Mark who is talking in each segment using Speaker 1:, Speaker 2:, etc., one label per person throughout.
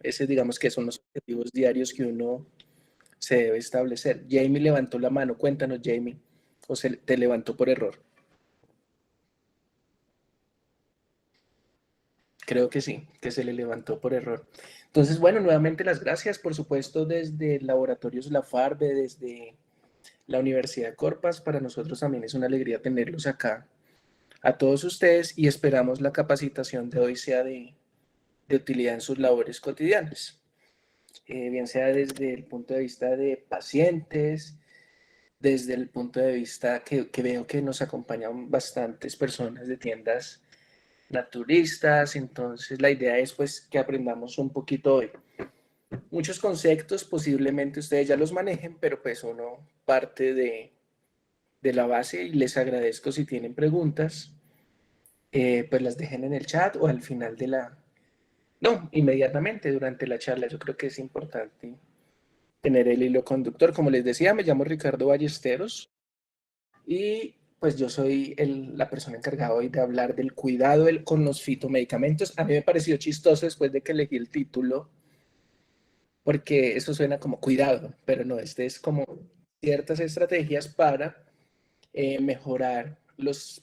Speaker 1: Ese digamos que son los objetivos diarios que uno se debe establecer. Jamie levantó la mano, cuéntanos Jamie, o se te levantó por error. Creo que sí, que se le levantó por error. Entonces, bueno, nuevamente las gracias, por supuesto, desde Laboratorios La Farbe, desde la Universidad Corpas. Para nosotros también es una alegría tenerlos acá a todos ustedes y esperamos la capacitación de hoy sea de utilidad en sus labores cotidianas, bien sea desde el punto de vista de pacientes, desde el punto de vista que veo que nos acompañan bastantes personas de tiendas naturistas, entonces la idea es pues que aprendamos un poquito hoy. Muchos conceptos posiblemente ustedes ya los manejen, pero pues uno parte de la base y les agradezco si tienen preguntas, pues las dejen en el chat o al final de la... No, inmediatamente durante la charla. Yo creo que es importante tener el hilo conductor. Como les decía, me llamo Ricardo Ballesteros y pues yo soy la persona encargada hoy de hablar del cuidado con los fitomedicamentos. A mí me pareció chistoso después de que elegí el título, porque eso suena como cuidado, pero no, este es como ciertas estrategias para mejorar los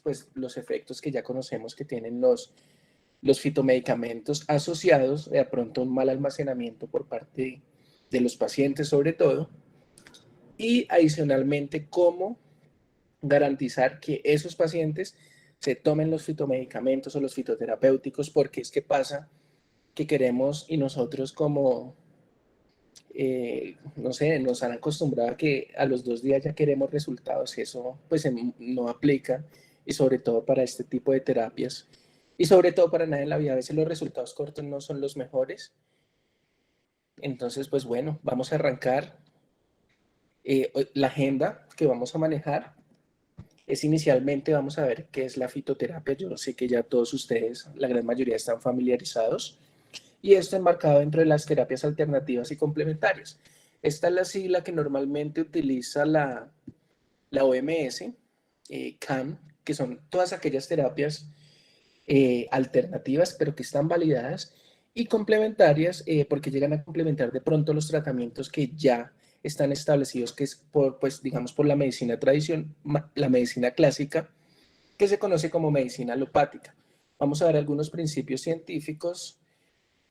Speaker 1: efectos que ya conocemos que tienen los fitomedicamentos asociados de pronto a un mal almacenamiento por parte de los pacientes sobre todo, y adicionalmente cómo garantizar que esos pacientes se tomen los fitomedicamentos o los fitoterapéuticos, porque es que pasa que queremos y nosotros como, no sé, nos han acostumbrado a que a los 2 días ya queremos resultados y eso pues no aplica y sobre todo para este tipo de terapias y sobre todo para nada en la vida. A veces los resultados cortos no son los mejores. Entonces, pues bueno, vamos a arrancar. La agenda que vamos a manejar es inicialmente, vamos a ver qué es la fitoterapia. Yo sé que ya todos ustedes, la gran mayoría, están familiarizados. Y esto enmarcado dentro de las terapias alternativas y complementarias. Esta es la sigla que normalmente utiliza la OMS, CAN, que son todas aquellas terapias alternativas, pero que están validadas, y complementarias, porque llegan a complementar de pronto los tratamientos que ya están establecidos, que es por, pues, digamos, por la medicina tradición, la medicina clásica, que se conoce como medicina alopática. Vamos a ver algunos principios científicos,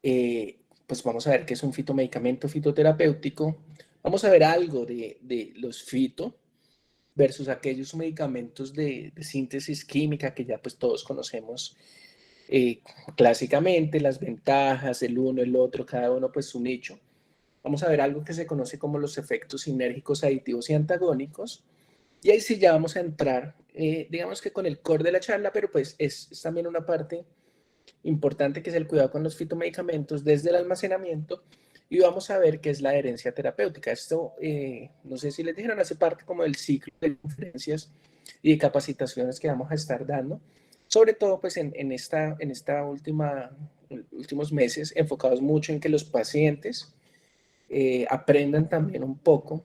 Speaker 1: pues vamos a ver qué es un fitomedicamento fitoterapéutico, vamos a ver algo de los fito versus aquellos medicamentos de síntesis química que ya pues todos conocemos clásicamente, las ventajas, el uno, el otro, cada uno pues su nicho. Vamos a ver algo que se conoce como los efectos sinérgicos, aditivos y antagónicos. Y ahí sí ya vamos a entrar, digamos que con el core de la charla, pero pues es también una parte importante que es el cuidado con los fitomedicamentos desde el almacenamiento y vamos a ver qué es la adherencia terapéutica. Esto, no sé si les dijeron, hace parte como del ciclo de conferencias y de capacitaciones que vamos a estar dando, sobre todo pues en esta últimos meses enfocados mucho en que los pacientes aprendan también un poco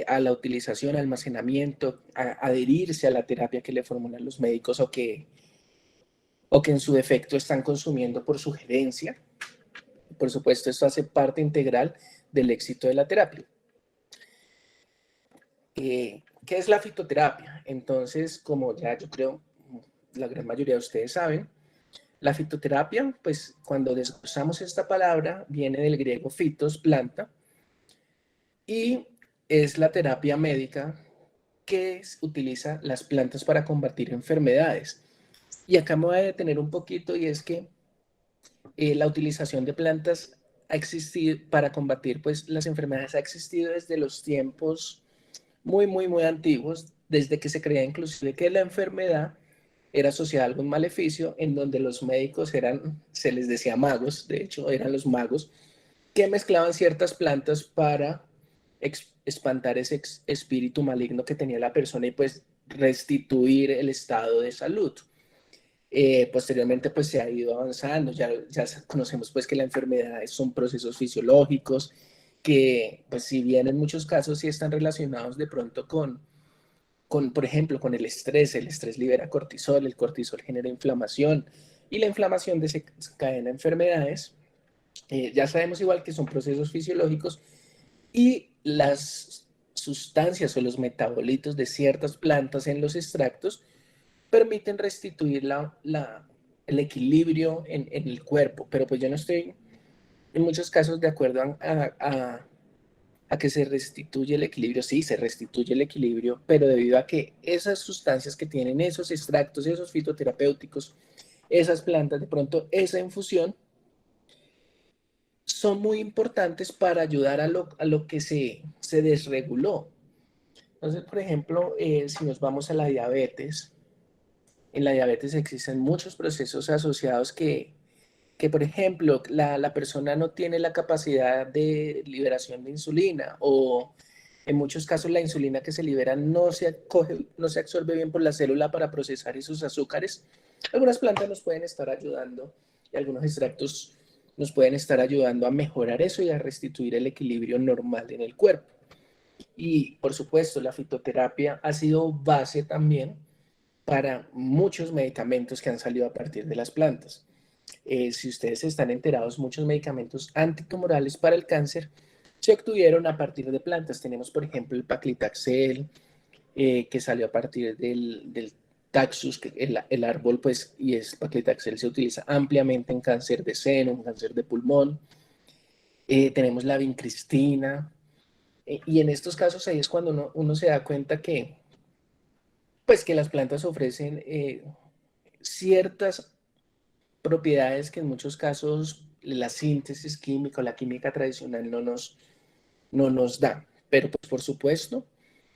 Speaker 1: a la utilización, almacenamiento, a adherirse a la terapia que le formulan los médicos o que en su defecto están consumiendo por sugerencia. Por supuesto, esto hace parte integral del éxito de la terapia. ¿Qué es la fitoterapia? Entonces, como ya yo creo la gran mayoría de ustedes saben, la fitoterapia, pues cuando desglosamos esta palabra, viene del griego fitos, planta, y es la terapia médica que utiliza las plantas para combatir enfermedades. Y acá me voy a detener un poquito y es que la utilización de plantas ha existido para combatir pues, las enfermedades, ha existido desde los tiempos muy antiguos, desde que se creía inclusive que la enfermedad era asociada a algún maleficio, en donde los médicos se les decía magos, de hecho eran los magos, que mezclaban ciertas plantas para espantar ese espíritu maligno que tenía la persona y pues restituir el estado de salud. Posteriormente pues se ha ido avanzando, ya conocemos pues que la enfermedad son procesos fisiológicos que pues si bien en muchos casos sí están relacionados de pronto por ejemplo, con el estrés libera cortisol, el cortisol genera inflamación y la inflamación desencadena enfermedades, Ya sabemos igual que son procesos fisiológicos y las sustancias o los metabolitos de ciertas plantas en los extractos permiten restituir el equilibrio en el cuerpo, pero pues yo no estoy en muchos casos de acuerdo a que se restituye el equilibrio. Sí, se restituye el equilibrio, pero debido a que esas sustancias que tienen esos extractos, esos fitoterapéuticos, esas plantas, de pronto esa infusión, son muy importantes para ayudar a lo que se desreguló. Entonces, por ejemplo, si nos vamos a la diabetes, en la diabetes existen muchos procesos asociados que por ejemplo, la persona no tiene la capacidad de liberación de insulina o en muchos casos la insulina que se libera no se absorbe bien por la célula para procesar esos azúcares. Algunas plantas nos pueden estar ayudando y algunos extractos nos pueden estar ayudando a mejorar eso y a restituir el equilibrio normal en el cuerpo. Y por supuesto, la fitoterapia ha sido base también para muchos medicamentos que han salido a partir de las plantas. Si ustedes están enterados, muchos medicamentos antitumorales para el cáncer se obtuvieron a partir de plantas. Tenemos, por ejemplo, el paclitaxel, que salió a partir del taxus, que el árbol, pues, y es paclitaxel se utiliza ampliamente en cáncer de seno, en cáncer de pulmón. Tenemos la vincristina, y en estos casos ahí es cuando uno se da cuenta que, pues, que las plantas ofrecen ciertas propiedades que en muchos casos la síntesis química o la química tradicional no nos da. Pero pues por supuesto,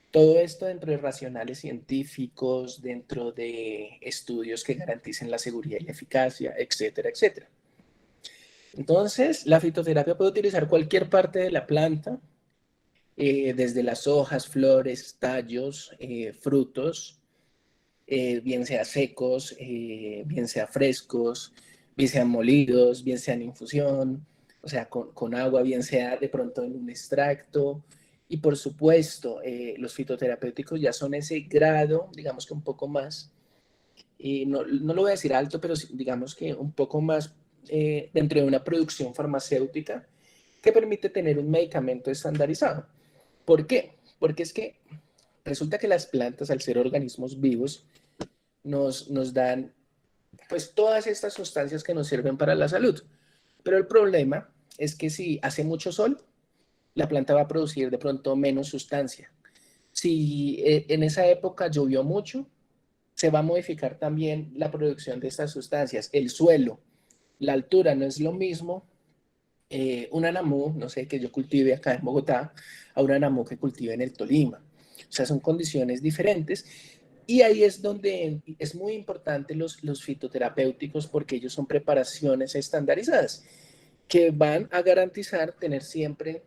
Speaker 1: todo esto dentro de racionales científicos, dentro de estudios que garanticen la seguridad y la eficacia, etcétera, etcétera. Entonces, la fitoterapia puede utilizar cualquier parte de la planta, desde las hojas, flores, tallos, frutos, bien sea secos, bien sea frescos, bien sean molidos, bien sean infusión, o sea, con agua, bien sea de pronto en un extracto. Y por supuesto, los fitoterapéuticos ya son ese grado, digamos que un poco más, y no lo voy a decir alto, pero digamos que un poco más dentro de una producción farmacéutica que permite tener un medicamento estandarizado. ¿Por qué? Porque es que resulta que las plantas, al ser organismos vivos, nos dan pues todas estas sustancias que nos sirven para la salud. Pero el problema es que si hace mucho sol, la planta va a producir de pronto menos sustancia. Si en esa época llovió mucho, se va a modificar también la producción de estas sustancias. El suelo, la altura no es lo mismo. Un anamú, no sé, que yo cultive acá en Bogotá, a un anamú que cultive en el Tolima. O sea, son condiciones diferentes. Y ahí es donde es muy importante los fitoterapéuticos porque ellos son preparaciones estandarizadas que van a garantizar tener siempre,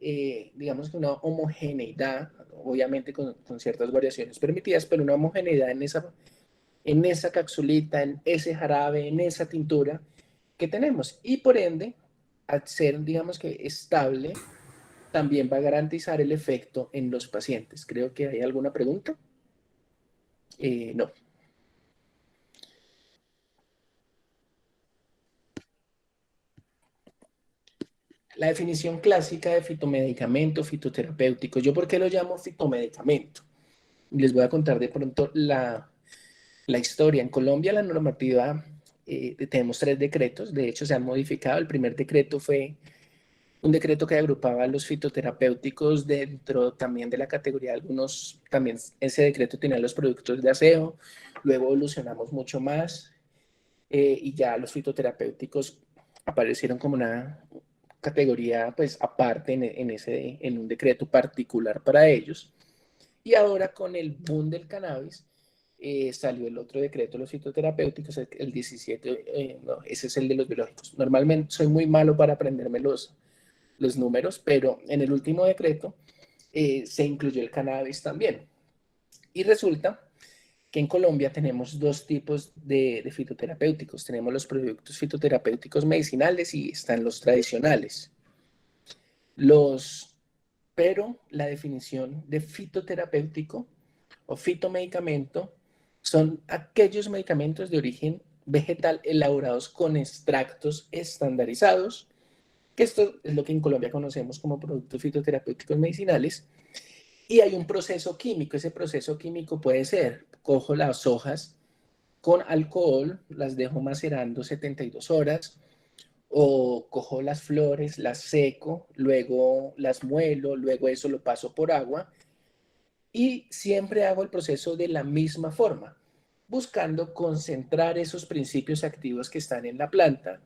Speaker 1: digamos que una homogeneidad, obviamente con ciertas variaciones permitidas, pero una homogeneidad en esa capsulita, en ese jarabe, en esa tintura que tenemos. Y por ende, al ser, digamos que estable, también va a garantizar el efecto en los pacientes. Creo que hay alguna pregunta. No. La definición clásica de fitomedicamento, fitoterapéutico. ¿Yo por qué lo llamo fitomedicamento? Les voy a contar de pronto la historia. En Colombia la normativa, tenemos 3 decretos, de hecho se han modificado. El primer decreto fue un decreto que agrupaba a los fitoterapéuticos dentro también de la categoría de algunos, también ese decreto tenía los productos de aseo, luego evolucionamos mucho más y ya los fitoterapéuticos aparecieron como una categoría pues aparte en un decreto particular para ellos. Y ahora con el boom del cannabis, salió el otro decreto de los fitoterapéuticos, el 17, no, ese es el de los biológicos. Normalmente soy muy malo para aprenderme los números, pero en el último decreto se incluyó el cannabis también. Y resulta que en Colombia tenemos 2 tipos de fitoterapéuticos. Tenemos los productos fitoterapéuticos medicinales y están los tradicionales. Los, pero la definición de fitoterapéutico o fitomedicamento son aquellos medicamentos de origen vegetal elaborados con extractos estandarizados que esto es lo que en Colombia conocemos como productos fitoterapéuticos medicinales, y hay un proceso químico. Ese proceso químico puede ser, cojo las hojas con alcohol, las dejo macerando 72 horas, o cojo las flores, las seco, luego las muelo, luego eso lo paso por agua, y siempre hago el proceso de la misma forma, buscando concentrar esos principios activos que están en la planta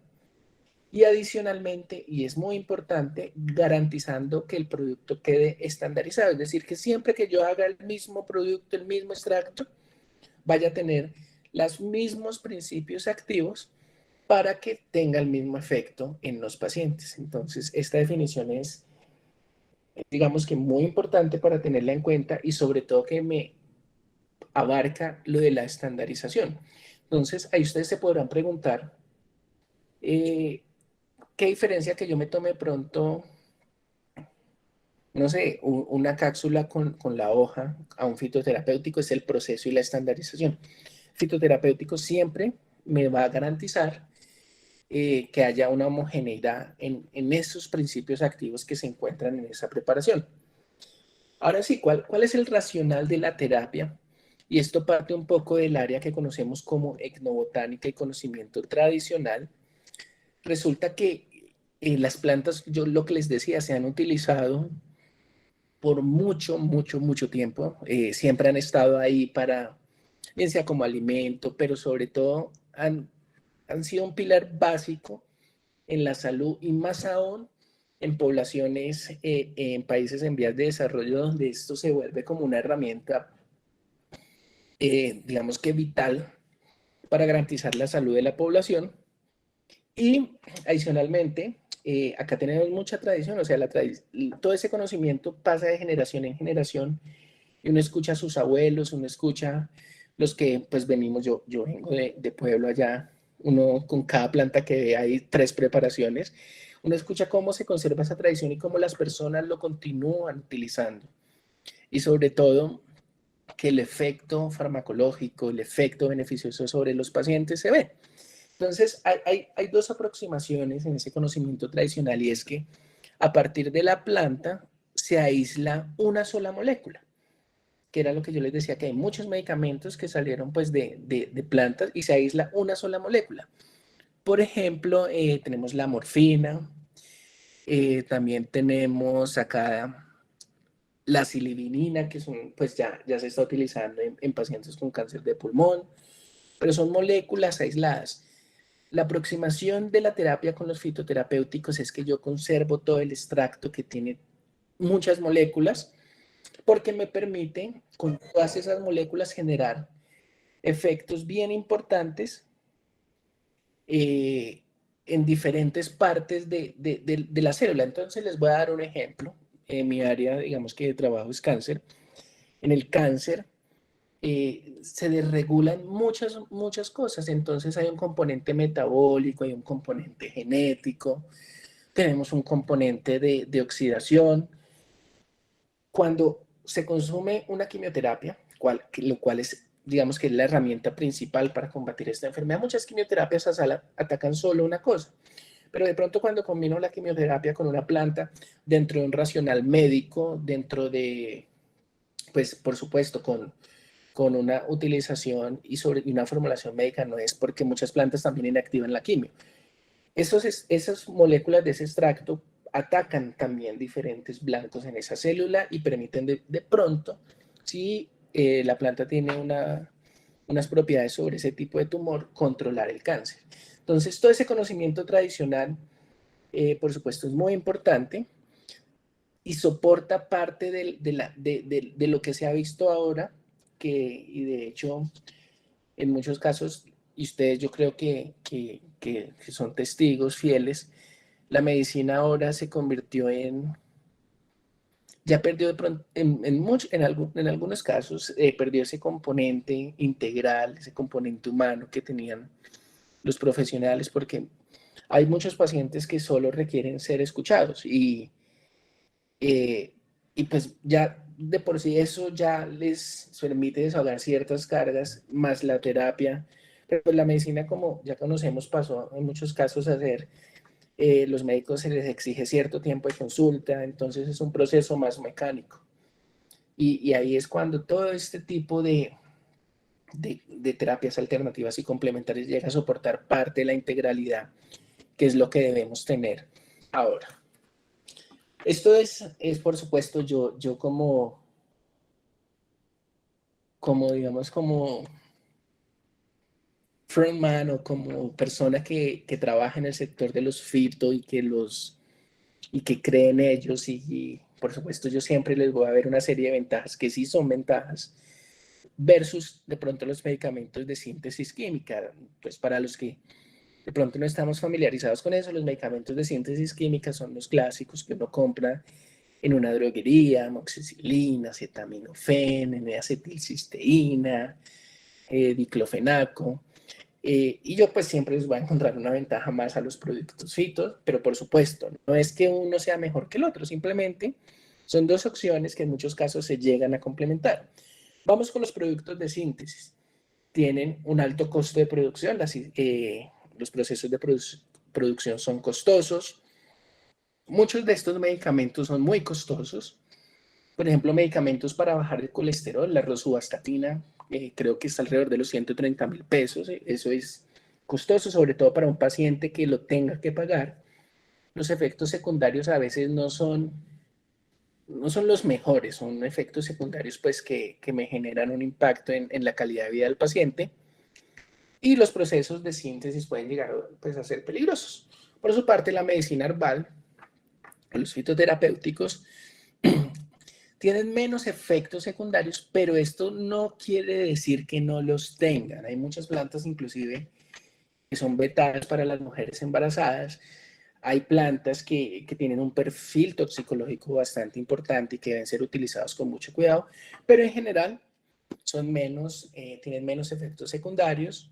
Speaker 1: y adicionalmente, y es muy importante, garantizando que el producto quede estandarizado. Es decir, que siempre que yo haga el mismo producto, el mismo extracto, vaya a tener los mismos principios activos para que tenga el mismo efecto en los pacientes. Entonces, esta definición es, digamos que muy importante para tenerla en cuenta y sobre todo que me abarca lo de la estandarización. Entonces, ahí ustedes se podrán preguntar, eh, ¿qué diferencia que yo me tome pronto, no sé, una cápsula con la hoja a un fitoterapéutico? Es el proceso y la estandarización. Fitoterapéutico siempre me va a garantizar que haya una homogeneidad en esos principios activos que se encuentran en esa preparación. Ahora sí, ¿cuál es el racional de la terapia? Y esto parte un poco del área que conocemos como etnobotánica y conocimiento tradicional. Resulta que las plantas, yo lo que les decía, se han utilizado por mucho tiempo. Siempre han estado ahí para, bien sea como alimento, pero sobre todo han sido un pilar básico en la salud y más aún en poblaciones, en países en vías de desarrollo, donde esto se vuelve como una herramienta, digamos que vital para garantizar la salud de la población. Y adicionalmente, acá tenemos mucha tradición, o sea, todo ese conocimiento pasa de generación en generación y uno escucha a sus abuelos, uno escucha los que pues venimos, yo vengo de pueblo allá, uno con cada planta que ve hay 3 preparaciones, uno escucha cómo se conserva esa tradición y cómo las personas lo continúan utilizando. Y sobre todo, que el efecto farmacológico, el efecto beneficioso sobre los pacientes se ve. Entonces, hay 2 aproximaciones en ese conocimiento tradicional y es que a partir de la planta se aísla una sola molécula, que era lo que yo les decía, que hay muchos medicamentos que salieron pues de plantas y se aísla una sola molécula. Por ejemplo, tenemos la morfina, también tenemos acá la silibinina, que son, pues ya se está utilizando en pacientes con cáncer de pulmón, pero son moléculas aisladas. La aproximación de la terapia con los fitoterapéuticos es que yo conservo todo el extracto que tiene muchas moléculas, porque me permite con todas esas moléculas generar efectos bien importantes en diferentes partes de la célula. Entonces les voy a dar un ejemplo. En mi área, digamos que de trabajo es cáncer. En el cáncer se desregulan muchas cosas. Entonces hay un componente metabólico, hay un componente genético, tenemos un componente de oxidación. Cuando se consume una quimioterapia, lo cual es, digamos que es la herramienta principal para combatir esta enfermedad, muchas quimioterapias atacan solo una cosa, pero de pronto cuando combino la quimioterapia con una planta dentro de un racional médico, dentro de, pues por supuesto, con una utilización y una formulación médica, no es porque muchas plantas también inactivan la quimio. Esas moléculas de ese extracto atacan también diferentes blancos en esa célula y permiten de pronto, si la planta tiene unas propiedades sobre ese tipo de tumor, controlar el cáncer. Entonces, todo ese conocimiento tradicional, por supuesto, es muy importante y soporta parte de lo que se ha visto ahora, y de hecho, en muchos casos, y ustedes yo creo que son testigos fieles, la medicina ahora se convirtió ya perdió de pronto, en algunos casos, perdió ese componente integral, ese componente humano que tenían los profesionales, porque hay muchos pacientes que solo requieren ser escuchados eh, y pues ya de por sí eso ya les permite desahogar ciertas cargas, más la terapia, pero pues la medicina, como ya conocemos, pasó en muchos casos a ser Los médicos se les exige cierto tiempo de consulta, entonces es un proceso más mecánico. Y ahí es cuando todo este tipo de terapias alternativas y complementarias llega a soportar parte de la integralidad, que es lo que debemos tener ahora. Esto es por supuesto, yo como digamos, como frontman o como persona que trabaja en el sector de los fito y que cree en ellos y por supuesto yo siempre les voy a ver una serie de ventajas que sí son ventajas versus de pronto los medicamentos de síntesis química. Pues para los que de pronto no estamos familiarizados con eso, los medicamentos de síntesis química son los clásicos que uno compra en una droguería: amoxicilina, acetaminofén, N-acetilcisteína, diclofenaco. Y yo pues siempre les voy a encontrar una ventaja más a los productos fitos, pero por supuesto, no es que uno sea mejor que el otro, simplemente son dos opciones que en muchos casos se llegan a complementar. Vamos con los productos de síntesis. Tienen un alto costo de producción, los procesos de producción son costosos. Muchos de estos medicamentos son muy costosos. Por ejemplo, medicamentos para bajar el colesterol, la rosuvastatina, creo que está alrededor de los 130.000 pesos. Eso es costoso, sobre todo para un paciente que lo tenga que pagar. Los efectos secundarios a veces no son los mejores, son efectos secundarios pues que me generan un impacto en la calidad de vida del paciente, y los procesos de síntesis pueden llegar pues, a ser peligrosos. Por su parte, la medicina herbal, los fitoterapéuticos, tienen menos efectos secundarios, pero esto no quiere decir que no los tengan. Hay muchas plantas inclusive que son vetadas para las mujeres embarazadas. Hay plantas que tienen un perfil toxicológico bastante importante y que deben ser utilizadas con mucho cuidado, pero en general tienen menos efectos secundarios.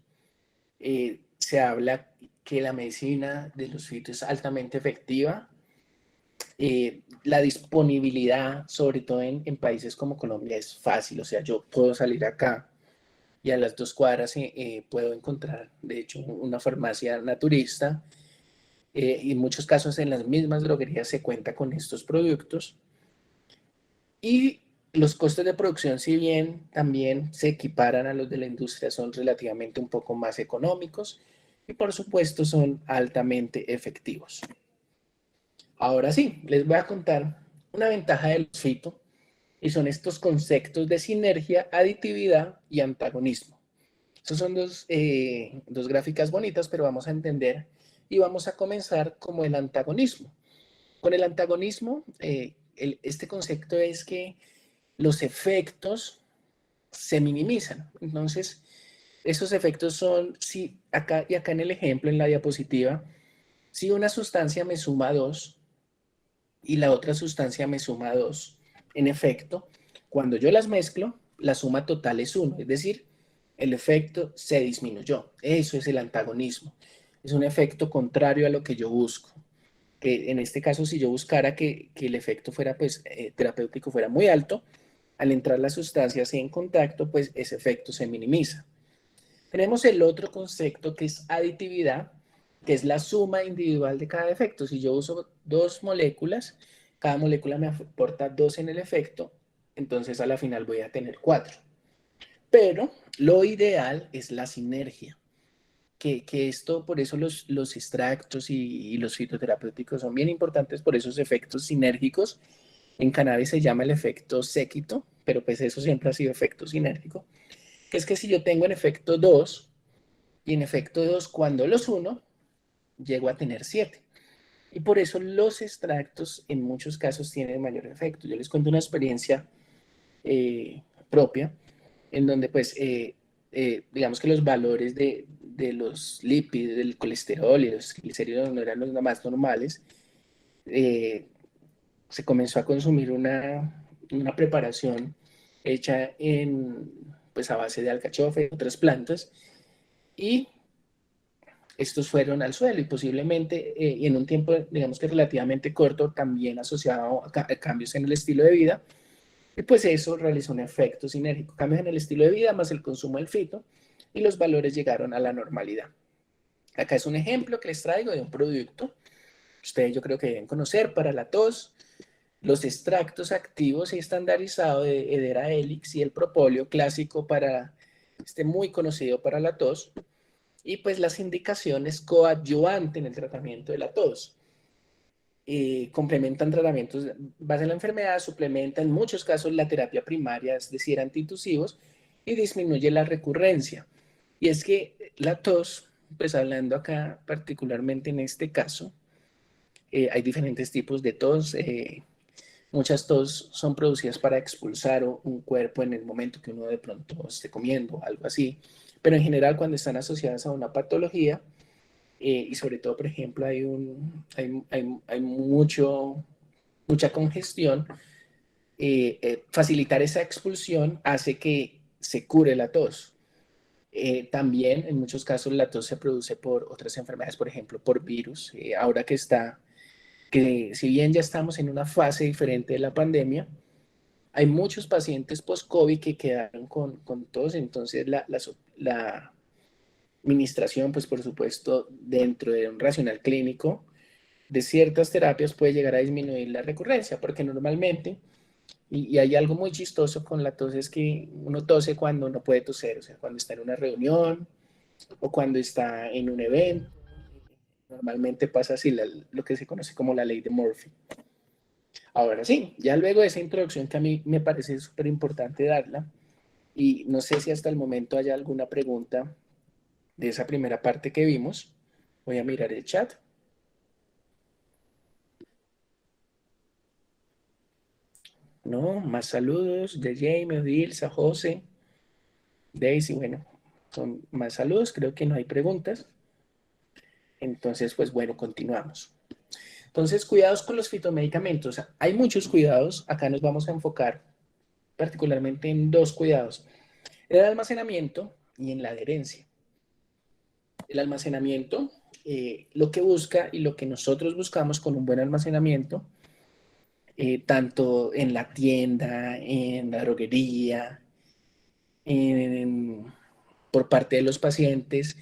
Speaker 1: Se habla que la medicina de los fitos es altamente efectiva. La disponibilidad, sobre todo en países como Colombia, es fácil. O sea, yo puedo salir acá y a las 2 cuadras puedo encontrar, de hecho, una farmacia naturista. Y en muchos casos en las mismas droguerías se cuenta con estos productos. Y los costos de producción, si bien también se equiparan a los de la industria, son relativamente un poco más económicos y por supuesto son altamente efectivos. Ahora sí, les voy a contar una ventaja del fito y son estos conceptos de sinergia, aditividad y antagonismo. Esas son dos gráficas bonitas, pero vamos a entender y vamos a comenzar como el antagonismo. Con el antagonismo, este concepto es que los efectos se minimizan. Entonces, esos efectos son, si acá y acá en el ejemplo, en la diapositiva, si una sustancia me suma 2 y la otra sustancia me suma 2, en efecto, cuando yo las mezclo, la suma total es 1, es decir, el efecto se disminuyó. Eso es el antagonismo. Es un efecto contrario a lo que yo busco. Que en este caso, si yo buscara que el efecto fuera, pues, terapéutico fuera muy alto, al entrar las sustancias en contacto, pues ese efecto se minimiza. Tenemos el otro concepto que es aditividad, que es la suma individual de cada efecto. Si yo uso 2 moléculas, cada molécula me aporta 2 en el efecto, entonces a la final voy a tener 4. Pero lo ideal es la sinergia, que esto, por eso los extractos y los fitoterapéuticos son bien importantes por esos efectos sinérgicos. En cannabis se llama el efecto séquito, pero pues eso siempre ha sido efecto sinérgico, que es que si yo tengo en efecto 2 y en efecto 2 cuando los uno, llego a tener 7. Y por eso los extractos en muchos casos tienen mayor efecto. Yo les cuento una experiencia propia en donde pues digamos que los valores de los lípidos, del colesterol y los glicéridos no eran los más normales. Se comenzó a consumir una preparación hecha pues a base de alcachofe y otras plantas, y estos fueron al suelo y posiblemente y en un tiempo, digamos que relativamente corto, también asociado a cambios en el estilo de vida, y pues eso realizó un efecto sinérgico, cambios en el estilo de vida más el consumo del fito, y los valores llegaron a la normalidad. Acá es un ejemplo que les traigo de un producto ustedes yo creo que deben conocer para la tos, los extractos activos y estandarizados de Hedera helix y el propóleo clásico para, muy conocido para la tos, y pues las indicaciones coadyuvantes en el tratamiento de la tos. Complementan tratamientos base en la enfermedad, suplementan en muchos casos la terapia primaria, es decir, antitusivos, y disminuye la recurrencia. Y es que la tos, pues hablando acá particularmente en este caso, hay diferentes tipos de tos. Muchas tos son producidas para expulsar un cuerpo en el momento que uno de pronto esté comiendo, algo así. Pero en general cuando están asociadas a una patología, y sobre todo, por ejemplo, hay mucha congestión, facilitar esa expulsión hace que se cure la tos. También en muchos casos la tos se produce por otras enfermedades, por ejemplo, por virus. Ahora que si bien ya estamos en una fase diferente de la pandemia, hay muchos pacientes post-COVID que quedaron con tos, entonces la administración, pues por supuesto, dentro de un racional clínico de ciertas terapias puede llegar a disminuir la recurrencia, porque normalmente, y hay algo muy chistoso con la tos, es que uno tose cuando no puede toser, o sea, cuando está en una reunión o cuando está en un evento. Normalmente pasa así, lo que se conoce como la ley de Murphy. Ahora sí, ya luego de esa introducción que a mí me parece súper importante darla, y no sé si hasta el momento haya alguna pregunta de esa primera parte que vimos. Voy a mirar el chat. No, más saludos de Jamie, Odilsa, José, Daisy. Bueno, son más saludos. Creo que no hay preguntas. Entonces, pues bueno, continuamos. Entonces, cuidados con los fitomedicamentos. Hay muchos cuidados. Acá nos vamos a enfocar particularmente en dos cuidados: en el almacenamiento y en la adherencia. El almacenamiento, lo que busca y lo que nosotros buscamos con un buen almacenamiento, tanto en la tienda, en la droguería, en, por parte de los pacientes,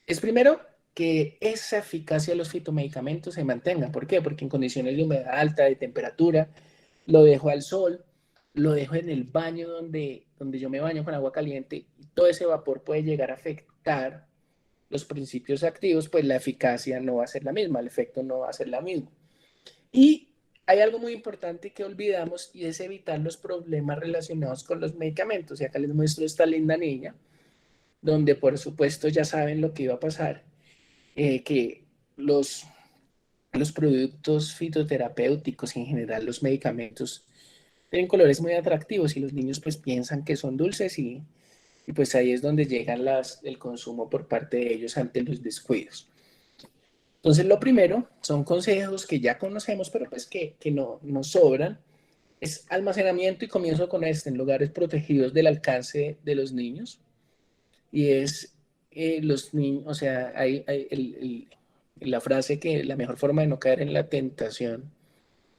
Speaker 1: es primero que esa eficacia de los fitomedicamentos se mantenga. ¿Por qué? Porque en condiciones de humedad alta, de temperatura, lo dejo al sol, lo dejo en el baño donde yo me baño con agua caliente, y todo ese vapor puede llegar a afectar los principios activos, pues la eficacia no va a ser la misma, el efecto no va a ser la misma. Y hay algo muy importante que olvidamos, y es evitar los problemas relacionados con los medicamentos. Y acá les muestro esta linda niña, donde por supuesto ya saben lo que iba a pasar, que los productos fitoterapéuticos y en general los medicamentos tienen colores muy atractivos y los niños pues piensan que son dulces, y pues ahí es donde llegan el consumo por parte de ellos ante los descuidos. Entonces, lo primero son consejos que ya conocemos, pero pues que no nos sobran. Es almacenamiento, y comienzo con en lugares protegidos del alcance de los niños. Y es los niños, o sea, la frase que la mejor forma de no caer en la tentación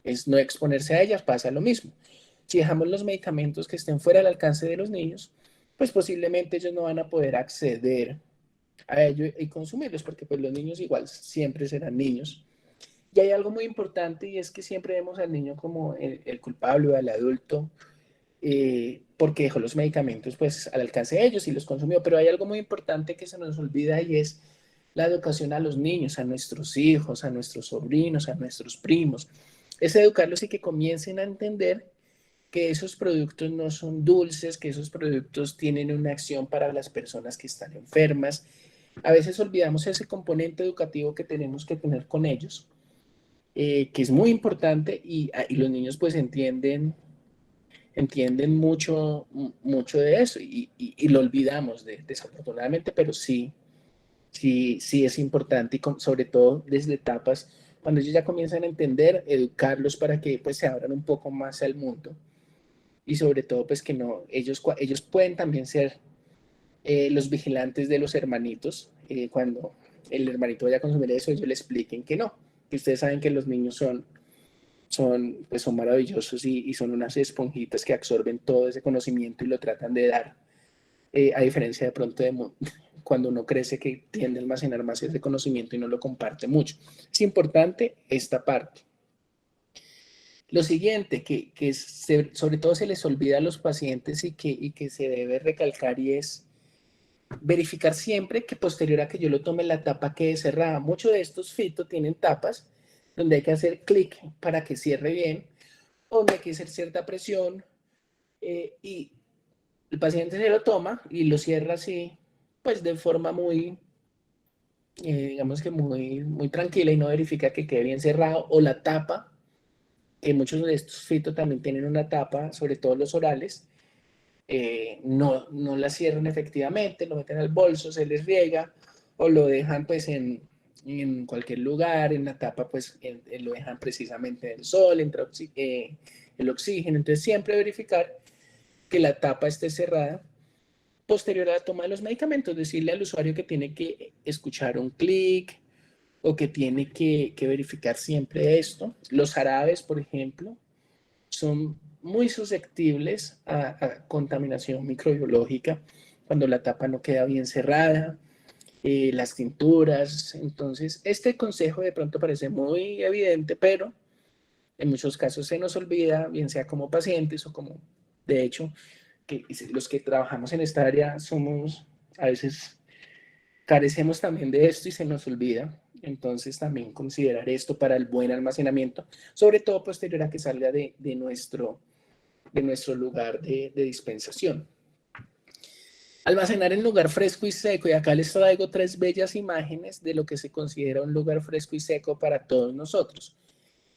Speaker 1: es no exponerse a ellas. Pasa lo mismo. Si dejamos los medicamentos que estén fuera del alcance de los niños, pues posiblemente ellos no van a poder acceder a ello y consumirlos, porque pues los niños igual siempre serán niños. Y hay algo muy importante, y es que siempre vemos al niño como el culpable o al adulto, porque dejó los medicamentos pues al alcance de ellos y los consumió. Pero hay algo muy importante que se nos olvida, y es la educación a los niños, a nuestros hijos, a nuestros sobrinos, a nuestros primos. Es educarlos y que comiencen a entender que esos productos no son dulces, que esos productos tienen una acción para las personas que están enfermas. A veces olvidamos ese componente educativo que tenemos que tener con ellos, que es muy importante, y los niños pues entienden mucho de eso, y lo olvidamos desafortunadamente, pero sí es importante, y sobre todo desde etapas cuando ellos ya comienzan a entender, educarlos para que pues se abran un poco más al mundo, y sobre todo pues que no, ellos pueden también ser los vigilantes de los hermanitos, cuando el hermanito vaya a consumir eso, ellos le expliquen que no, que ustedes saben que los niños pues son maravillosos, y son unas esponjitas que absorben todo ese conocimiento y lo tratan de dar a diferencia de pronto de cuando uno crece que tiende a almacenar más ese conocimiento y no lo comparte mucho. Es importante esta parte. Lo siguiente, sobre todo se les olvida a los pacientes y que se debe recalcar y es verificar siempre que posterior a que yo lo tome la tapa quede cerrada. Muchos de estos fitos tienen tapas donde hay que hacer clic para que cierre bien, donde hay que hacer cierta presión y el paciente se lo toma y lo cierra así, pues de forma muy, digamos que muy tranquila y no verifica que quede bien cerrado o la tapa, que muchos de estos fitos también tienen una tapa, sobre todo los orales, no la cierran efectivamente, lo meten al bolso, se les riega o lo dejan pues en cualquier lugar, en la tapa pues lo dejan precisamente en el sol, entra el oxígeno, entonces siempre verificar que la tapa esté cerrada posterior a la toma de los medicamentos, decirle al usuario que tiene que escuchar un clic o que tiene que verificar siempre esto. Los jarabes, por ejemplo, son muy susceptibles a contaminación microbiológica cuando la tapa no queda bien cerrada, las tinturas. Entonces, este consejo de pronto parece muy evidente, pero en muchos casos se nos olvida, bien sea como pacientes o como, de hecho, que los que trabajamos en esta área somos, a veces carecemos también de esto y se nos olvida. Entonces también considerar esto para el buen almacenamiento, sobre todo posterior a que salga de nuestro lugar de dispensación. Almacenar en lugar fresco y seco. Y acá les traigo 3 bellas imágenes de lo que se considera un lugar fresco y seco para todos nosotros.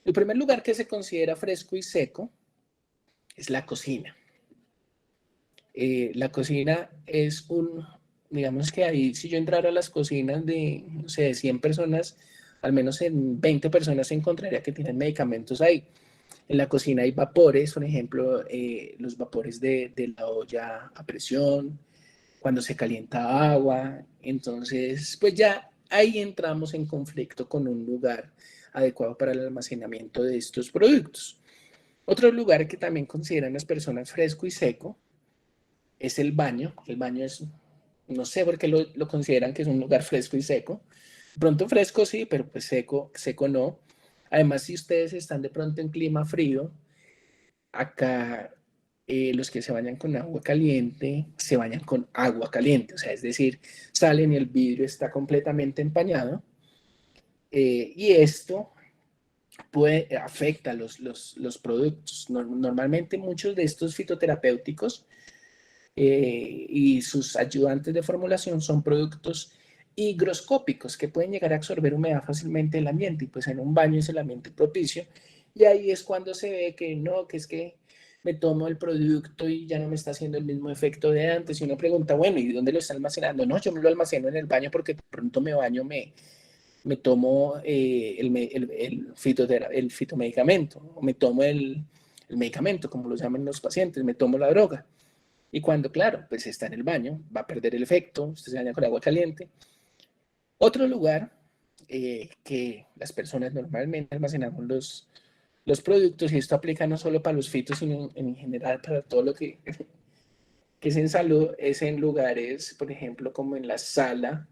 Speaker 1: El primer lugar que se considera fresco y seco es la cocina. La cocina es digamos que ahí, si yo entrara a las cocinas de, no sé, de 100 personas, al menos en 20 personas se encontraría que tienen medicamentos ahí. En la cocina hay vapores, por ejemplo, los vapores de la olla a presión, cuando se calienta agua. Entonces, pues ya ahí entramos en conflicto con un lugar adecuado para el almacenamiento de estos productos. Otro lugar que también consideran las personas fresco y seco es el baño. El baño es, no sé por qué lo consideran que es un lugar fresco y seco. De pronto fresco sí, pero pues seco no. Además, si ustedes están de pronto en clima frío, acá los que se bañan con agua caliente, se bañan con agua caliente. O sea, es decir, salen y el vidrio está completamente empañado. Y esto afecta los productos. Normalmente muchos de estos fitoterapéuticos y sus ayudantes de formulación son productos higroscópicos que pueden llegar a absorber humedad fácilmente el ambiente y pues en un baño es el ambiente propicio y ahí es cuando se ve que no, que es que me tomo el producto y ya no me está haciendo el mismo efecto de antes y uno pregunta, bueno, ¿y dónde lo está almacenando? No, yo me lo almaceno en el baño porque de pronto me baño, me tomo el fitomedicamento o me tomo el medicamento, como lo llaman los pacientes, me tomo la droga. Y cuando, claro, pues está en el baño, va a perder el efecto, usted se baña con agua caliente. Otro lugar que las personas normalmente almacenamos los productos, y esto aplica no solo para los fitos, sino en general para todo lo que es en salud, es en lugares, por ejemplo, como en la sala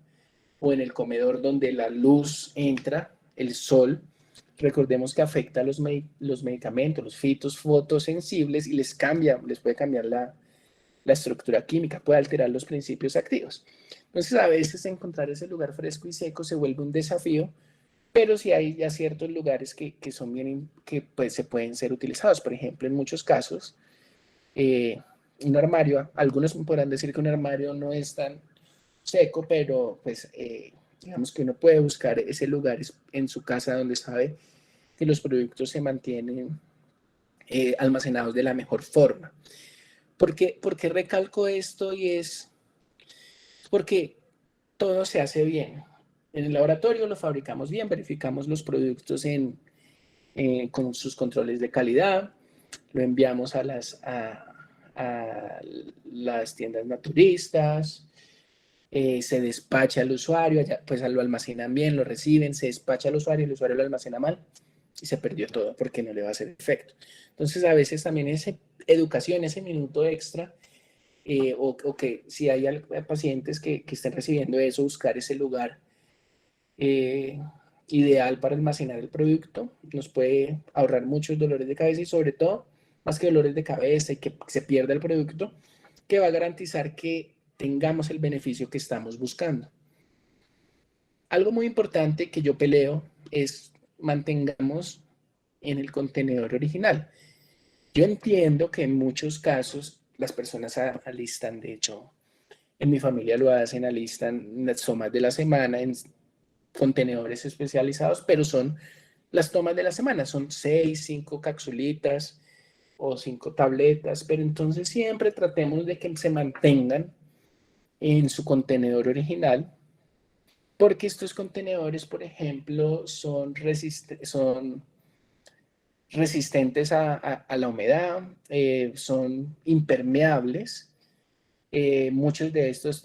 Speaker 1: o en el comedor donde la luz entra, el sol. Recordemos que afecta a los medicamentos, los fitos fotosensibles y les puede cambiar la estructura química, puede alterar los principios activos. Entonces, a veces encontrar ese lugar fresco y seco se vuelve un desafío, pero sí hay ya ciertos lugares que son bien, que pues se pueden ser utilizados. Por ejemplo, en muchos casos, un armario, algunos podrán decir que un armario no es tan seco, pero pues digamos que uno puede buscar ese lugar en su casa donde sabe que los productos se mantienen almacenados de la mejor forma. ¿Por qué recalco esto? Y es porque todo se hace bien. En el laboratorio lo fabricamos bien, verificamos los productos con sus controles de calidad, lo enviamos a las tiendas naturistas, se despacha al usuario, pues lo almacenan bien, lo reciben, se despacha al usuario, el usuario lo almacena mal y se perdió todo porque no le va a hacer efecto. Entonces a veces también esa educación, ese minuto extra, o que si hay pacientes que estén recibiendo eso, buscar ese lugar eh, ideal para almacenar el producto, nos puede ahorrar muchos dolores de cabeza y sobre todo, más que dolores de cabeza y que se pierda el producto, que va a garantizar que tengamos el beneficio que estamos buscando. Algo muy importante que yo peleo es mantengamos en el contenedor original. Yo entiendo que en muchos casos las personas alistan, de hecho, en mi familia lo hacen, alistan las tomas de la semana en contenedores especializados, pero son las tomas de la semana, son 6, 5 capsulitas o 5 tabletas, pero entonces siempre tratemos de que se mantengan en su contenedor original, porque estos contenedores, por ejemplo, son resistentes a la humedad, son impermeables. Muchos de estos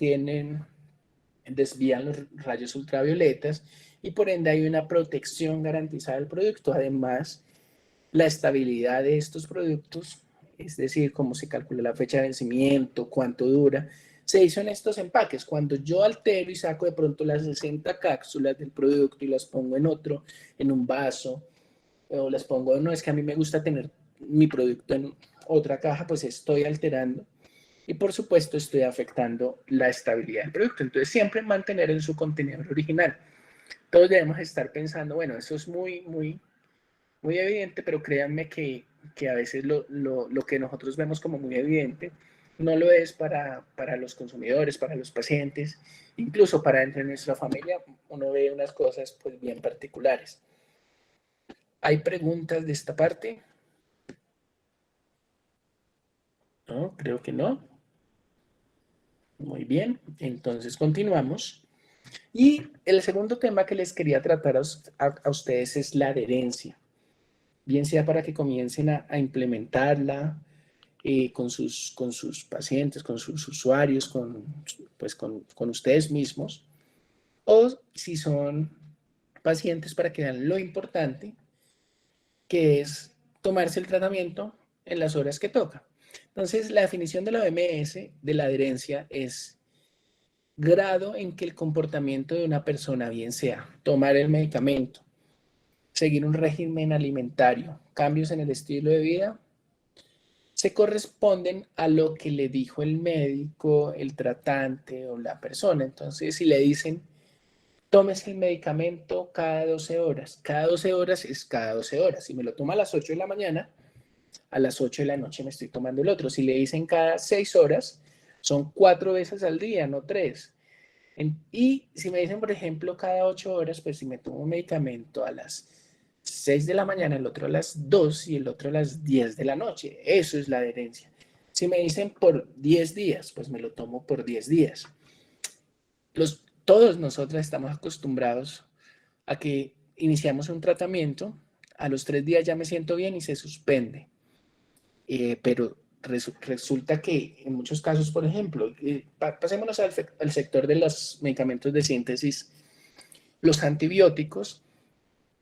Speaker 1: desvían los rayos ultravioletas y por ende hay una protección garantizada del producto. Además, la estabilidad de estos productos, es decir, cómo se calcula la fecha de vencimiento, cuánto dura, se hizo en estos empaques. Cuando yo altero y saco de pronto las 60 cápsulas del producto y las pongo en un vaso, o las pongo, no, es que a mí me gusta tener mi producto en otra caja, pues estoy alterando y por supuesto estoy afectando la estabilidad del producto. Entonces siempre mantener en su contenedor original. Todos debemos estar pensando, bueno, eso es muy evidente, pero créanme que a veces lo que nosotros vemos como muy evidente no lo es para los consumidores, para los pacientes, incluso para dentro de nuestra familia uno ve unas cosas pues bien particulares. ¿Hay preguntas de esta parte? No, creo que no. Muy bien, entonces continuamos. Y el segundo tema que les quería tratar a ustedes es la adherencia, bien sea para que comiencen a implementarla con sus pacientes, con sus usuarios, pues con ustedes mismos, o si son pacientes para que vean lo importante que es tomarse el tratamiento en las horas que toca. Entonces, la definición de la OMS de la adherencia es grado en que el comportamiento de una persona, bien sea tomar el medicamento, seguir un régimen alimentario, cambios en el estilo de vida, se corresponden a lo que le dijo el médico, el tratante o la persona. Entonces, si le dicen, tómese el medicamento cada 12 horas es cada 12 horas. Si me lo toma a las 8 de la mañana, a las 8 de la noche me estoy tomando el otro. Si le dicen cada 6 horas, son 4 veces al día, no 3. Y si me dicen, por ejemplo, cada 8 horas, pues si me tomo un medicamento a las 6 de la mañana, el otro a las 2 y el otro a las 10 de la noche. Eso es la adherencia. Si me dicen por 10 días, pues me lo tomo por 10 días. Todos nosotros estamos acostumbrados a que iniciamos un tratamiento, a los 3 días ya me siento bien y se suspende. Pero resulta que en muchos casos, por ejemplo, pasémonos al sector de los medicamentos de síntesis, los antibióticos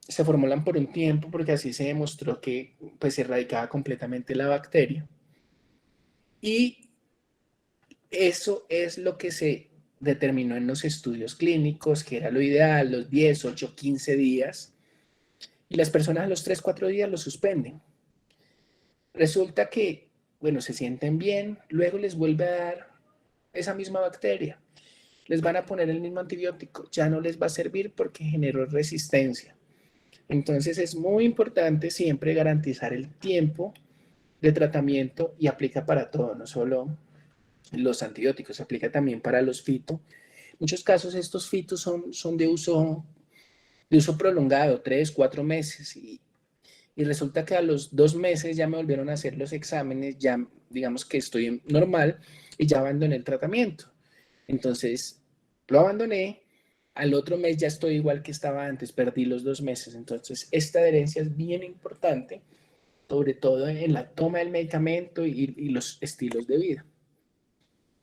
Speaker 1: se formulan por un tiempo porque así se demostró que pues, se erradicaba completamente la bacteria. Y eso es lo que se determinó en los estudios clínicos, que era lo ideal, los 10, 8, 15 días, y las personas a los 3, 4 días lo suspenden. Resulta que, bueno, se sienten bien, luego les vuelve a dar esa misma bacteria, les van a poner el mismo antibiótico, ya no les va a servir porque generó resistencia. Entonces es muy importante siempre garantizar el tiempo de tratamiento y aplica para todo, no solo los antibióticos, se aplica también para los fito. En muchos casos estos fitos son de uso prolongado, 3, 4 meses, y resulta que a los 2 meses ya me volvieron a hacer los exámenes, ya digamos que estoy normal y ya abandoné el tratamiento. Entonces lo abandoné, al otro mes ya estoy igual que estaba antes, perdí los 2 meses. Entonces esta adherencia es bien importante, sobre todo en la toma del medicamento y los estilos de vida.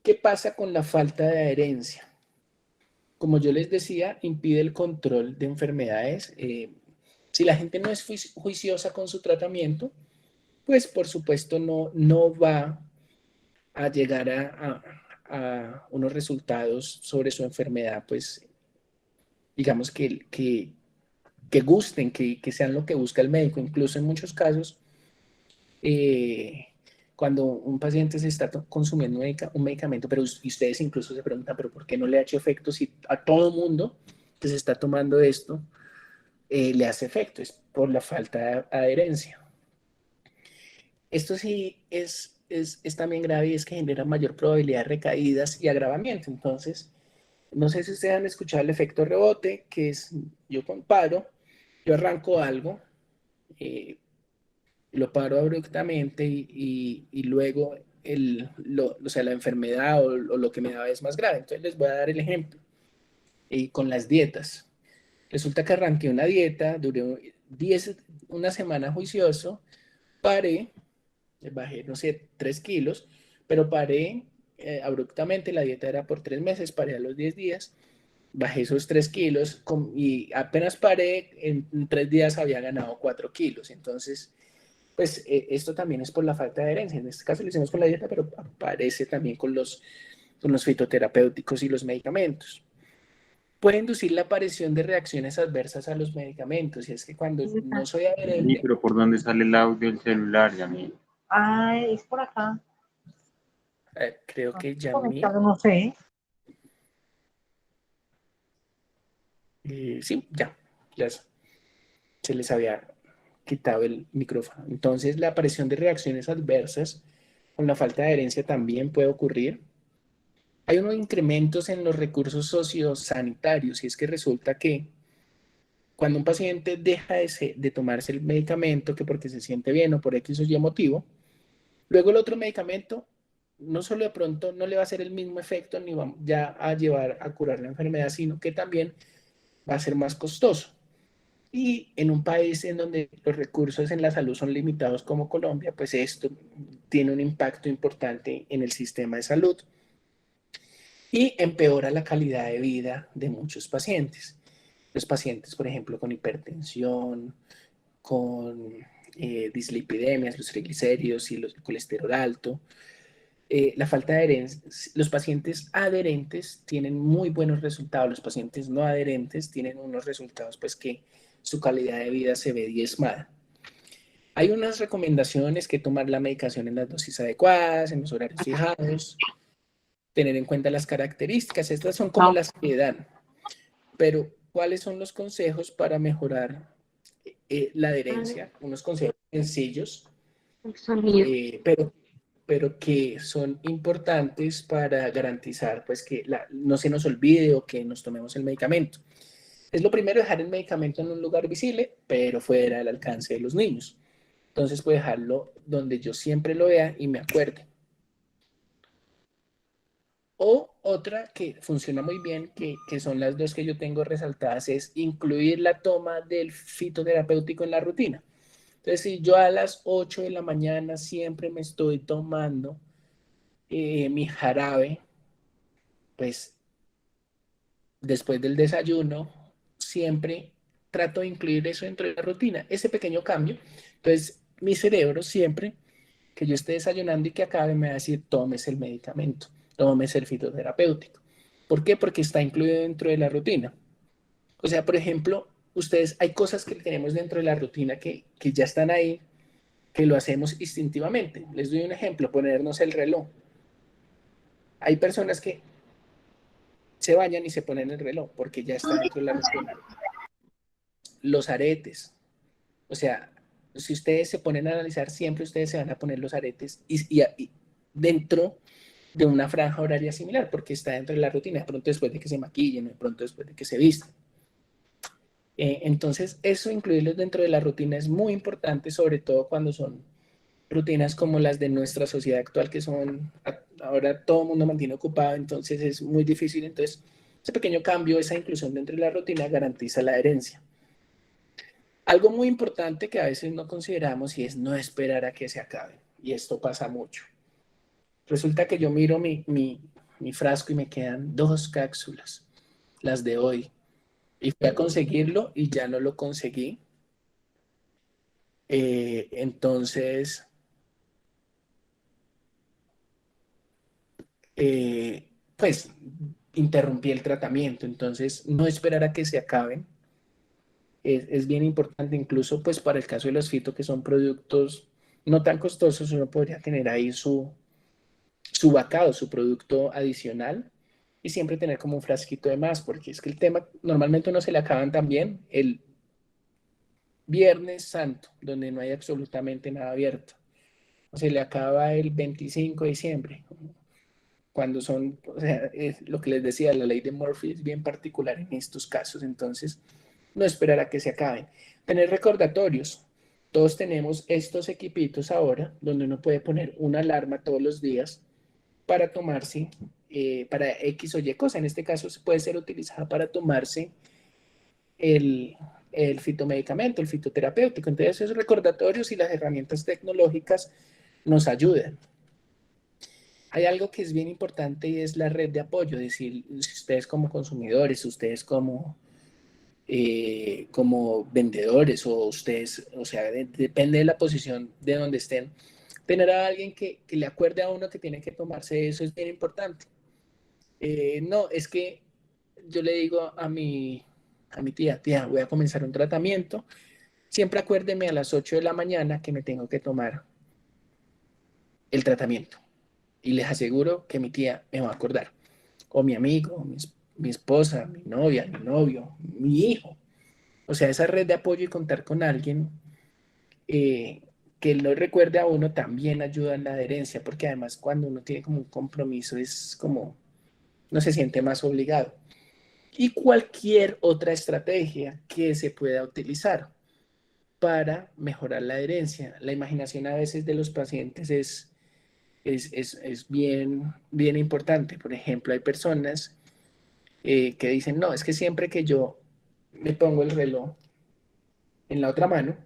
Speaker 1: ¿Qué pasa con la falta de adherencia? Como yo les decía, impide el control de enfermedades. Si la gente no es juiciosa con su tratamiento, pues por supuesto no va a llegar a unos resultados sobre su enfermedad, pues digamos que gusten, que sean lo que busca el médico. Incluso en muchos casos, eh, cuando un paciente se está consumiendo un medicamento, pero ustedes incluso se preguntan, pero ¿por qué no le ha hecho efecto si a todo mundo que se está tomando esto le hace efecto? Es por la falta de adherencia. Esto sí es también grave y es que genera mayor probabilidad de recaídas y agravamiento. Entonces, no sé si ustedes han escuchado el efecto rebote, que es yo comparo, yo arranco algo, eh, lo paro abruptamente y luego o sea, la enfermedad o lo que me da es más grave. Entonces les voy a dar el ejemplo con las dietas. Resulta que arranqué una dieta, duré una semana juicioso, paré, bajé, no sé, 3 kilos, pero paré abruptamente, la dieta era por 3 meses, paré a los 10 días, bajé esos 3 kilos y apenas paré, en 3 días había ganado 4 kilos. Entonces, pues esto también es por la falta de adherencia. En este caso lo hicimos con la dieta, pero aparece también con los fitoterapéuticos y los medicamentos. Puede inducir la aparición de reacciones adversas a los medicamentos, y es que cuando no soy
Speaker 2: Sí,
Speaker 1: adherente,
Speaker 2: pero ¿por dónde sale el audio del celular, Yami?
Speaker 3: Ah, es por acá.
Speaker 1: creo que ya
Speaker 3: Conectado, no sé.
Speaker 1: sí, ya se les había quitado el micrófono. Entonces, la aparición de reacciones adversas con la falta de adherencia también puede ocurrir. Hay unos incrementos en los recursos sociosanitarios, y es que resulta que cuando un paciente deja de tomarse el medicamento, que porque se siente bien o por X o Y motivo, luego el otro medicamento no solo de pronto no le va a hacer el mismo efecto ni va ya a llevar a curar la enfermedad, sino que también va a ser más costoso. Y en un país en donde los recursos en la salud son limitados como Colombia, pues esto tiene un impacto importante en el sistema de salud y empeora la calidad de vida de muchos pacientes. Los pacientes, por ejemplo, con hipertensión, con dislipidemias, los triglicéridos y el colesterol alto, la falta de adherencia, los pacientes adherentes tienen muy buenos resultados, los pacientes no adherentes tienen unos resultados pues que su calidad de vida se ve diezmada. Hay unas recomendaciones que tomar la medicación en las dosis adecuadas, en los horarios fijados, tener en cuenta las características, estas son como las que dan, pero ¿cuáles son los consejos para mejorar la adherencia? Unos consejos sencillos, pero que son importantes para garantizar pues que no se nos olvide o que nos tomemos el medicamento. Es lo primero, dejar el medicamento en un lugar visible, pero fuera del alcance de los niños. Entonces, puedo dejarlo donde yo siempre lo vea y me acuerde. O otra que funciona muy bien, que son las dos que yo tengo resaltadas, es incluir la toma del fitoterapéutico en la rutina. Entonces, si yo a las 8 de la mañana siempre me estoy tomando mi jarabe, pues después del desayuno, siempre trato de incluir eso dentro de la rutina, ese pequeño cambio. Entonces, mi cerebro siempre que yo esté desayunando y que acabe me va a decir, tómese el medicamento, tómese el fitoterapéutico. ¿Por qué? Porque está incluido dentro de la rutina. O sea, por ejemplo, ustedes, hay cosas que tenemos dentro de la rutina que ya están ahí, que lo hacemos instintivamente. Les doy un ejemplo, ponernos el reloj. Hay personas que se bañan y se ponen el reloj porque ya está dentro de la rutina. Los aretes, o sea, si ustedes se ponen a analizar, siempre ustedes se van a poner los aretes y dentro de una franja horaria similar, porque está dentro de la rutina, de pronto después de que se maquillen, de pronto después de que se vistan. Entonces, eso incluirlos dentro de la rutina es muy importante, sobre todo cuando son rutinas como las de nuestra sociedad actual, que son, ahora todo el mundo mantiene ocupado, entonces es muy difícil. Entonces, ese pequeño cambio, esa inclusión dentro de la rutina garantiza la adherencia. Algo muy importante que a veces no consideramos y es no esperar a que se acabe. Y esto pasa mucho. Resulta que yo miro mi frasco y me quedan 2 cápsulas, las de hoy. Y fui a conseguirlo y ya no lo conseguí. Entonces, pues interrumpí el tratamiento. Entonces, no esperar a que se acaben. Es bien importante, incluso pues para el caso de los fito, que son productos no tan costosos, uno podría tener ahí su bacado, su producto adicional, y siempre tener como un frasquito de más, porque es que el tema, normalmente uno se le acaban también el Viernes Santo, donde no hay absolutamente nada abierto. O se le acaba el 25 de diciembre, cuando son, o sea, es lo que les decía, la ley de Murphy es bien particular en estos casos. Entonces no esperar a que se acaben. Tener recordatorios. Todos tenemos estos equipitos ahora, donde uno puede poner una alarma todos los días para tomarse, para X o Y cosa. En este caso puede ser utilizada para tomarse el, el fitomedicamento, el fitoterapéutico. Entonces esos recordatorios y las herramientas tecnológicas nos ayudan. Hay algo que es bien importante y es la red de apoyo, es decir, ustedes como consumidores, ustedes como vendedores, o ustedes, o sea, depende de la posición de donde estén, tener a alguien que le acuerde a uno que tiene que tomarse eso es bien importante. No, es que yo le digo a mi tía, voy a comenzar un tratamiento, siempre acuérdeme a las 8 de la mañana que me tengo que tomar el tratamiento. Y les aseguro que mi tía me va a acordar. O mi amigo, mi esposa, mi novia, mi novio, mi hijo. O sea, esa red de apoyo y contar con alguien eh, que lo recuerde a uno también ayuda en la adherencia, porque además cuando uno tiene como un compromiso es como, no se siente más obligado. Y cualquier otra estrategia que se pueda utilizar para mejorar la adherencia. La imaginación a veces de los pacientes es bien, bien importante. Por ejemplo, hay personas que dicen, no, es que siempre que yo me pongo el reloj en la otra mano,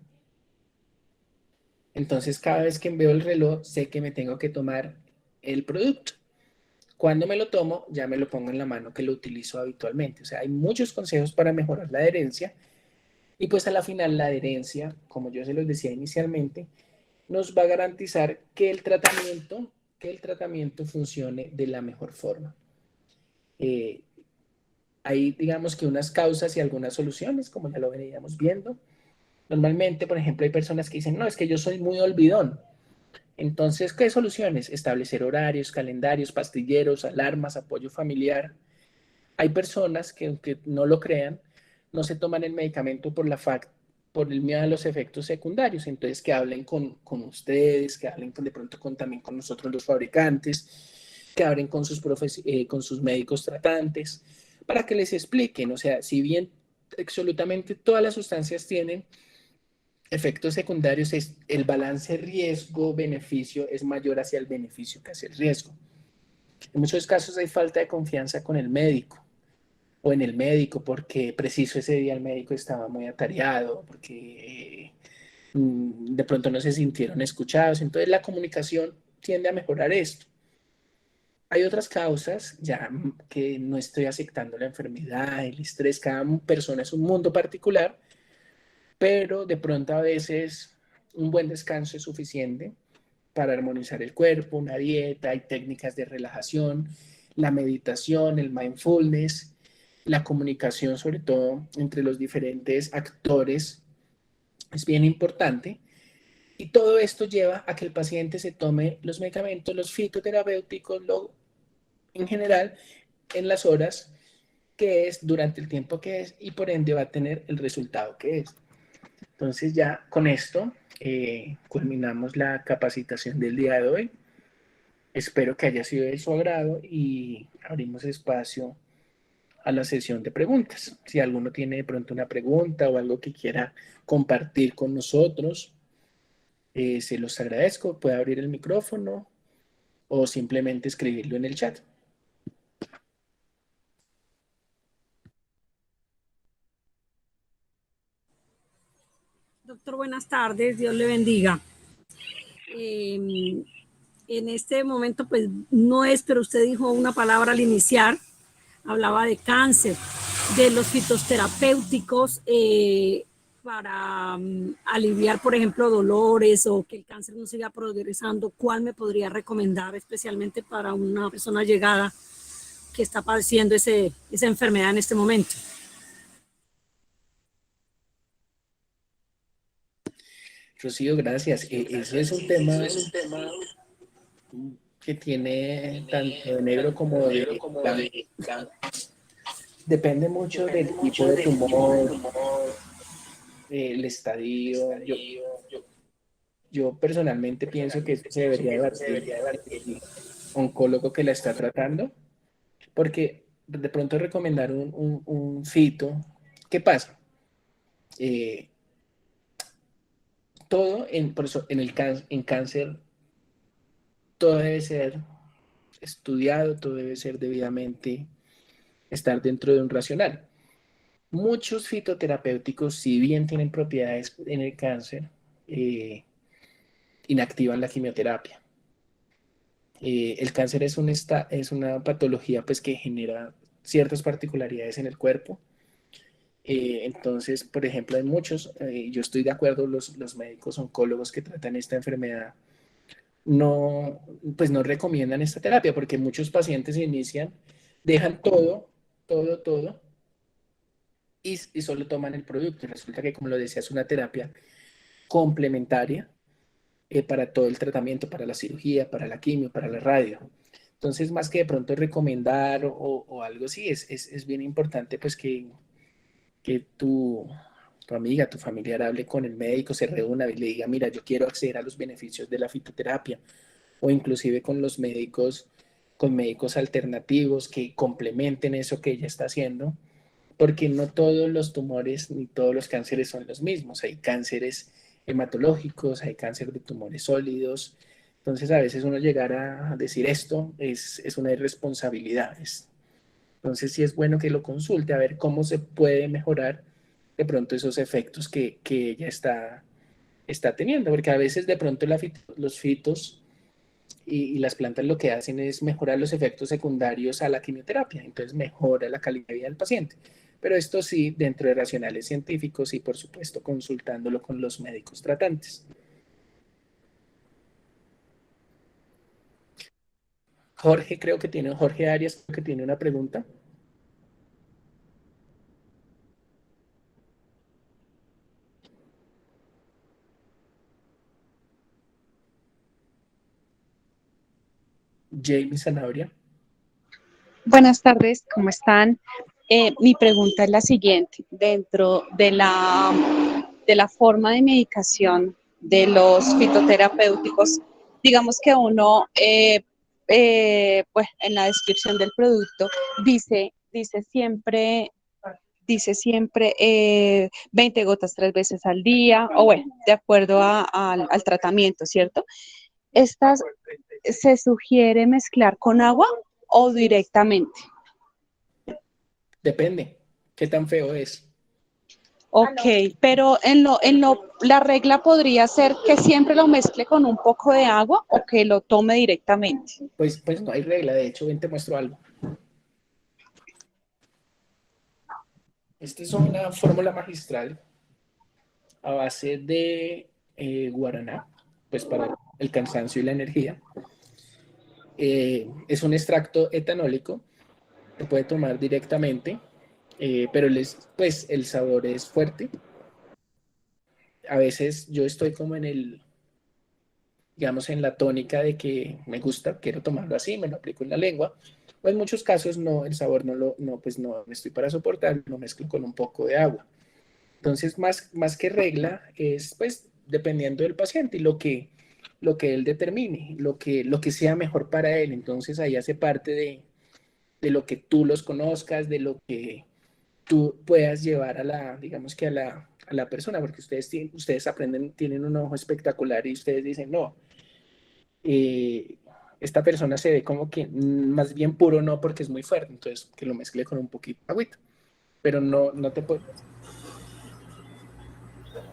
Speaker 1: entonces cada vez que veo el reloj sé que me tengo que tomar el producto. Cuando me lo tomo, ya me lo pongo en la mano que lo utilizo habitualmente. O sea, hay muchos consejos para mejorar la adherencia y pues a la final la adherencia, como yo se los decía inicialmente, nos va a garantizar que el tratamiento funcione de la mejor forma. Eh, hay, digamos que unas causas y algunas soluciones, como ya lo veníamos viendo. Normalmente, por ejemplo, hay personas que dicen, no, es que yo soy muy olvidón. Entonces, ¿qué soluciones? Establecer horarios, calendarios, pastilleros, alarmas, apoyo familiar. Hay personas que, aunque no lo crean, no se toman el medicamento por el miedo a los efectos secundarios. Entonces, que hablen con ustedes, que hablen de pronto también con nosotros los fabricantes, que hablen con sus médicos tratantes, para que les expliquen. O sea, si bien absolutamente todas las sustancias tienen efectos secundarios, el balance riesgo-beneficio es mayor hacia el beneficio que hacia el riesgo. En muchos casos hay falta de confianza con el médico o en el médico porque preciso ese día el médico estaba muy atareado, porque de pronto no se sintieron escuchados. Entonces la comunicación tiende a mejorar esto. Hay otras causas, ya que no estoy aceptando la enfermedad, el estrés, cada persona es un mundo particular, pero de pronto a veces un buen descanso es suficiente para armonizar el cuerpo, una dieta, hay técnicas de relajación, la meditación, el mindfulness, la comunicación, sobre todo entre los diferentes actores, es bien importante. Y todo esto lleva a que el paciente se tome los medicamentos, los fitoterapéuticos, en general, en las horas que es, durante el tiempo que es, y por ende va a tener el resultado que es. Entonces ya con esto culminamos la capacitación del día de hoy. Espero que haya sido de su agrado y abrimos espacio a la sesión de preguntas. Si alguno tiene de pronto una pregunta o algo que quiera compartir con nosotros, se los agradezco. Puede abrir el micrófono o simplemente escribirlo en el chat.
Speaker 4: Doctor, buenas tardes, Dios le bendiga. En este momento, pues no es, pero usted dijo una palabra al iniciar, hablaba de cáncer, de los fitoterapéuticos. para aliviar, por ejemplo, dolores o que el cáncer no siga progresando, ¿cuál me podría recomendar especialmente para una persona llegada que está padeciendo esa enfermedad en este momento?
Speaker 1: Rocío, gracias. Eso es un tema que tiene tanto de negro como de blanco. Depende mucho del tipo de tumor, el estadio. Yo personalmente pienso que esto se debería debatir el oncólogo que la está tratando, porque de pronto recomendar un fito, ¿qué pasa? Eh, todo por eso, en cáncer, todo debe ser estudiado, todo debe ser debidamente estar dentro de un racional. Muchos fitoterapéuticos, si bien tienen propiedades en el cáncer, inactivan la quimioterapia. El cáncer es una patología pues, que genera ciertas particularidades en el cuerpo. Entonces, por ejemplo, hay muchos, yo estoy de acuerdo, los médicos oncólogos que tratan esta enfermedad no, pues no recomiendan esta terapia porque muchos pacientes inician, dejan todo y solo toman el producto. Y resulta que, como lo decía, es una terapia complementaria para todo el tratamiento, para la cirugía, para la quimio, para la radio. Entonces, más que de pronto recomendar o algo así, es bien importante pues que tu amiga, tu familiar hable con el médico, se reúna y le diga, mira, yo quiero acceder a los beneficios de la fitoterapia, o inclusive con médicos alternativos que complementen eso que ella está haciendo, porque no todos los tumores ni todos los cánceres son los mismos. Hay cánceres hematológicos, hay cáncer de tumores sólidos. Entonces, a veces uno llegar a decir esto es una irresponsabilidad. Entonces, sí es bueno que lo consulte a ver cómo se puede mejorar de pronto esos efectos que ella está teniendo, porque a veces de pronto los fitos y las plantas lo que hacen es mejorar los efectos secundarios a la quimioterapia, entonces mejora la calidad de vida del paciente. Pero esto sí, dentro de racionales científicos y por supuesto consultándolo con los médicos tratantes. Jorge Arias creo que tiene una pregunta. Jamie Zanabria.
Speaker 5: Buenas tardes, ¿cómo están? Mi pregunta es la siguiente. Dentro de la forma de medicación de los fitoterapéuticos, digamos que uno, pues en la descripción del producto dice siempre 20 gotas 3 veces al día, o bueno, de acuerdo al tratamiento, ¿cierto? ¿Estas se sugiere mezclar con agua o directamente?
Speaker 1: Depende, qué tan feo es.
Speaker 5: Ok, pero la regla podría ser que siempre lo mezcle con un poco de agua o que lo tome directamente.
Speaker 1: Pues no hay regla, de hecho, ven, te muestro algo. Esta es una fórmula magistral a base de guaraná, pues para el cansancio y la energía. Es un extracto etanólico, se puede tomar directamente, pero pues el sabor es fuerte. A veces yo estoy como digamos, en la tónica de que me gusta, quiero tomarlo así, me lo aplico en la lengua. O en muchos casos no, el sabor pues no estoy para soportar, lo mezclo con un poco de agua. Entonces, más que regla, es pues dependiendo del paciente y lo que él determine, lo que sea mejor para él. Entonces, ahí hace parte de lo que tú los conozcas, de lo que tú puedas llevar digamos que a la persona, porque ustedes aprenden, tienen un ojo espectacular y ustedes dicen, no, esta persona se ve como que más bien puro no, porque es muy fuerte, entonces que lo mezcle con un poquito de agüita, pero no te puedo.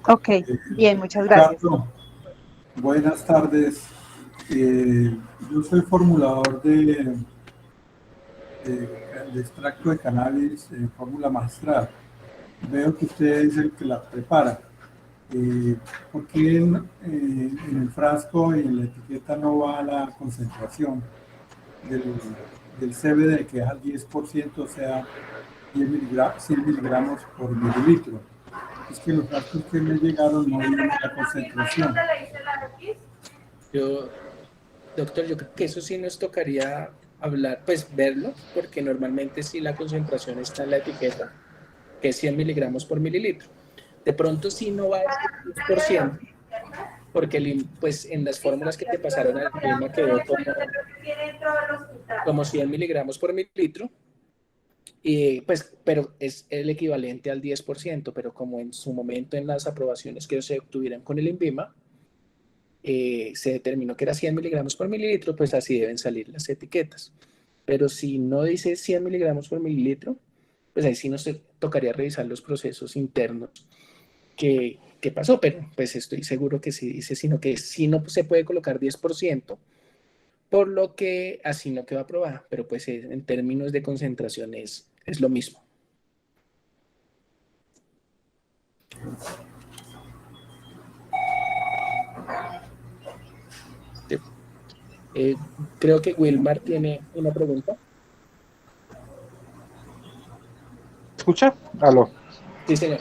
Speaker 5: Ok, bien, muchas gracias.
Speaker 6: Carlos, buenas tardes. Yo soy formulador de extracto de cannabis, fórmula magistral. veo que usted es el que la prepara. ¿Por qué en el frasco y en la etiqueta no va la concentración del CBD, que es al 10%, o sea, 100 miligramos por mililitro? Es que los frascos que me llegaron no vienen la concentración.
Speaker 1: Doctor, yo creo que eso sí nos tocaría hablar, pues verlo, porque normalmente sí la concentración está en la etiqueta, que es 100 miligramos por mililitro. De pronto sí no va a ser 10%, porque pues en las fórmulas que te pasaron al INVIMA quedó como 100 miligramos por mililitro, y pues, pero es el equivalente al 10%, pero como en su momento en las aprobaciones que se obtuvieran con el INVIMA, se determinó que era 100 miligramos por mililitro, pues así deben salir las etiquetas. Pero si no dice 100 miligramos por mililitro, pues ahí sí nos tocaría revisar los procesos internos que pasó, pero pues estoy seguro que sí dice, sino que sí no se puede colocar 10%, por lo que así no quedó aprobada, pero pues en términos de concentración es lo mismo. Creo que Wilmar tiene una pregunta.
Speaker 7: ¿Escucha? Aló.
Speaker 1: Sí, señor.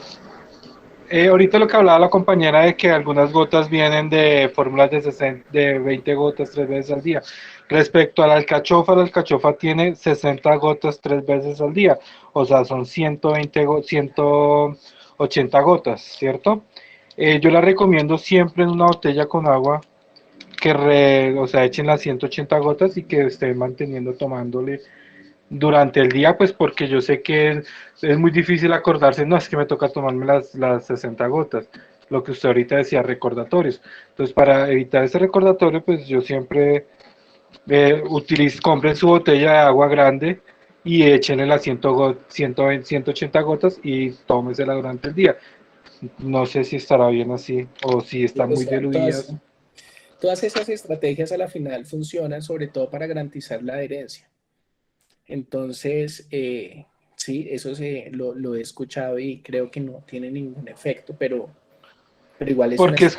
Speaker 7: Ahorita lo que hablaba la compañera de que algunas gotas vienen de fórmulas de 20 gotas 3 veces al día. Respecto a la alcachofa tiene 60 gotas 3 veces al día. O sea, son 180 gotas, ¿cierto? Yo la recomiendo siempre en una botella con agua o sea, echen las 180 gotas y que estén manteniendo tomándole durante el día, pues porque yo sé que es muy difícil acordarse, no, es que me toca tomarme las 60 gotas, lo que usted ahorita decía, recordatorios. Entonces, para evitar ese recordatorio, pues yo siempre compren su botella de agua grande y échenle las 120, 180 gotas y tómesela durante el día. No sé si estará bien así o si están muy diluidas.
Speaker 1: Todas esas estrategias a la final funcionan sobre todo para garantizar la adherencia. Entonces, sí, eso lo he escuchado y creo que no tiene ningún efecto, pero igual es
Speaker 7: porque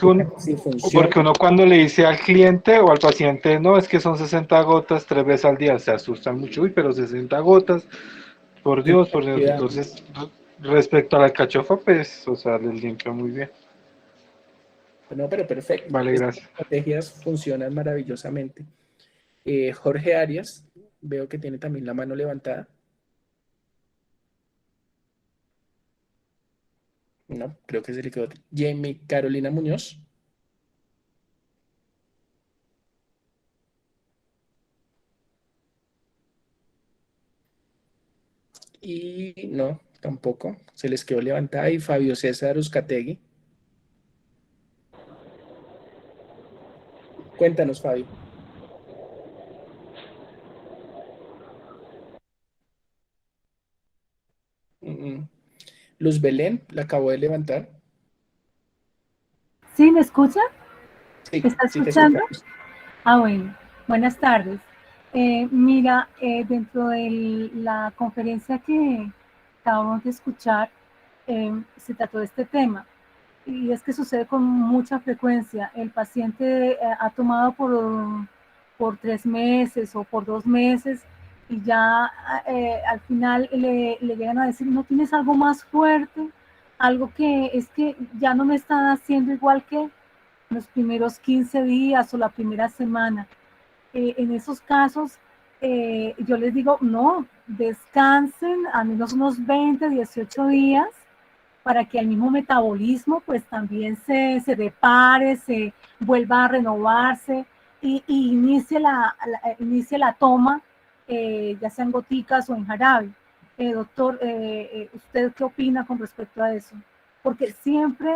Speaker 7: porque uno cuando le dice al cliente o al paciente, no, es que son 60 gotas 3 veces al día, se asustan mucho, uy, pero 60 gotas, por Dios. Entonces, respecto a la alcachofa, pues, o sea, les limpia muy bien.
Speaker 1: No, pero perfecto.
Speaker 7: Vale, gracias.
Speaker 1: Estas estrategias funcionan maravillosamente. Jorge Arias, veo que tiene también la mano levantada. No, creo que se le quedó. Jamie Carolina Muñoz. Y no, tampoco. Se les quedó levantada. Y Fabio César Uzcategui. Cuéntanos, Fabio. Luz Belén, la acabo de levantar.
Speaker 3: ¿Sí me escucha?
Speaker 1: Sí,
Speaker 3: ¿Está escuchando? Bueno, buenas tardes. Mira, dentro de la conferencia que acabamos de escuchar, se trató de este tema. Y es que sucede con mucha frecuencia. El paciente ha tomado por 3 meses o por 2 meses y ya al final le llegan a decir, ¿no tienes algo más fuerte? Algo que es que ya no me está haciendo igual que los primeros 15 días o la primera semana. En esos casos, yo les digo, no, descansen al menos unos 20, 18 días para que el mismo metabolismo pues también se repare, se vuelva a renovarse y inicie la toma, ya sean goticas o en jarabe. Doctor, ¿usted qué opina con respecto a eso? Porque siempre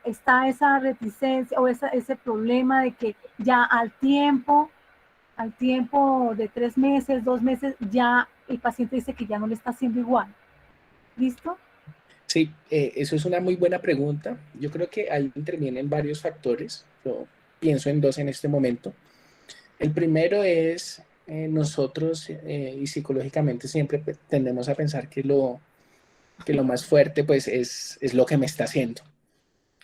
Speaker 3: está esa reticencia o ese problema de que ya al tiempo de 3 meses, 2 meses, ya el paciente dice que ya no le está haciendo igual. ¿Listo?
Speaker 1: Sí, eso es una muy buena pregunta. Yo creo que ahí intervienen varios factores. Yo pienso en 2 en este momento. El primero es nosotros y psicológicamente siempre tendemos a pensar que lo que lo más fuerte pues es lo que me está haciendo.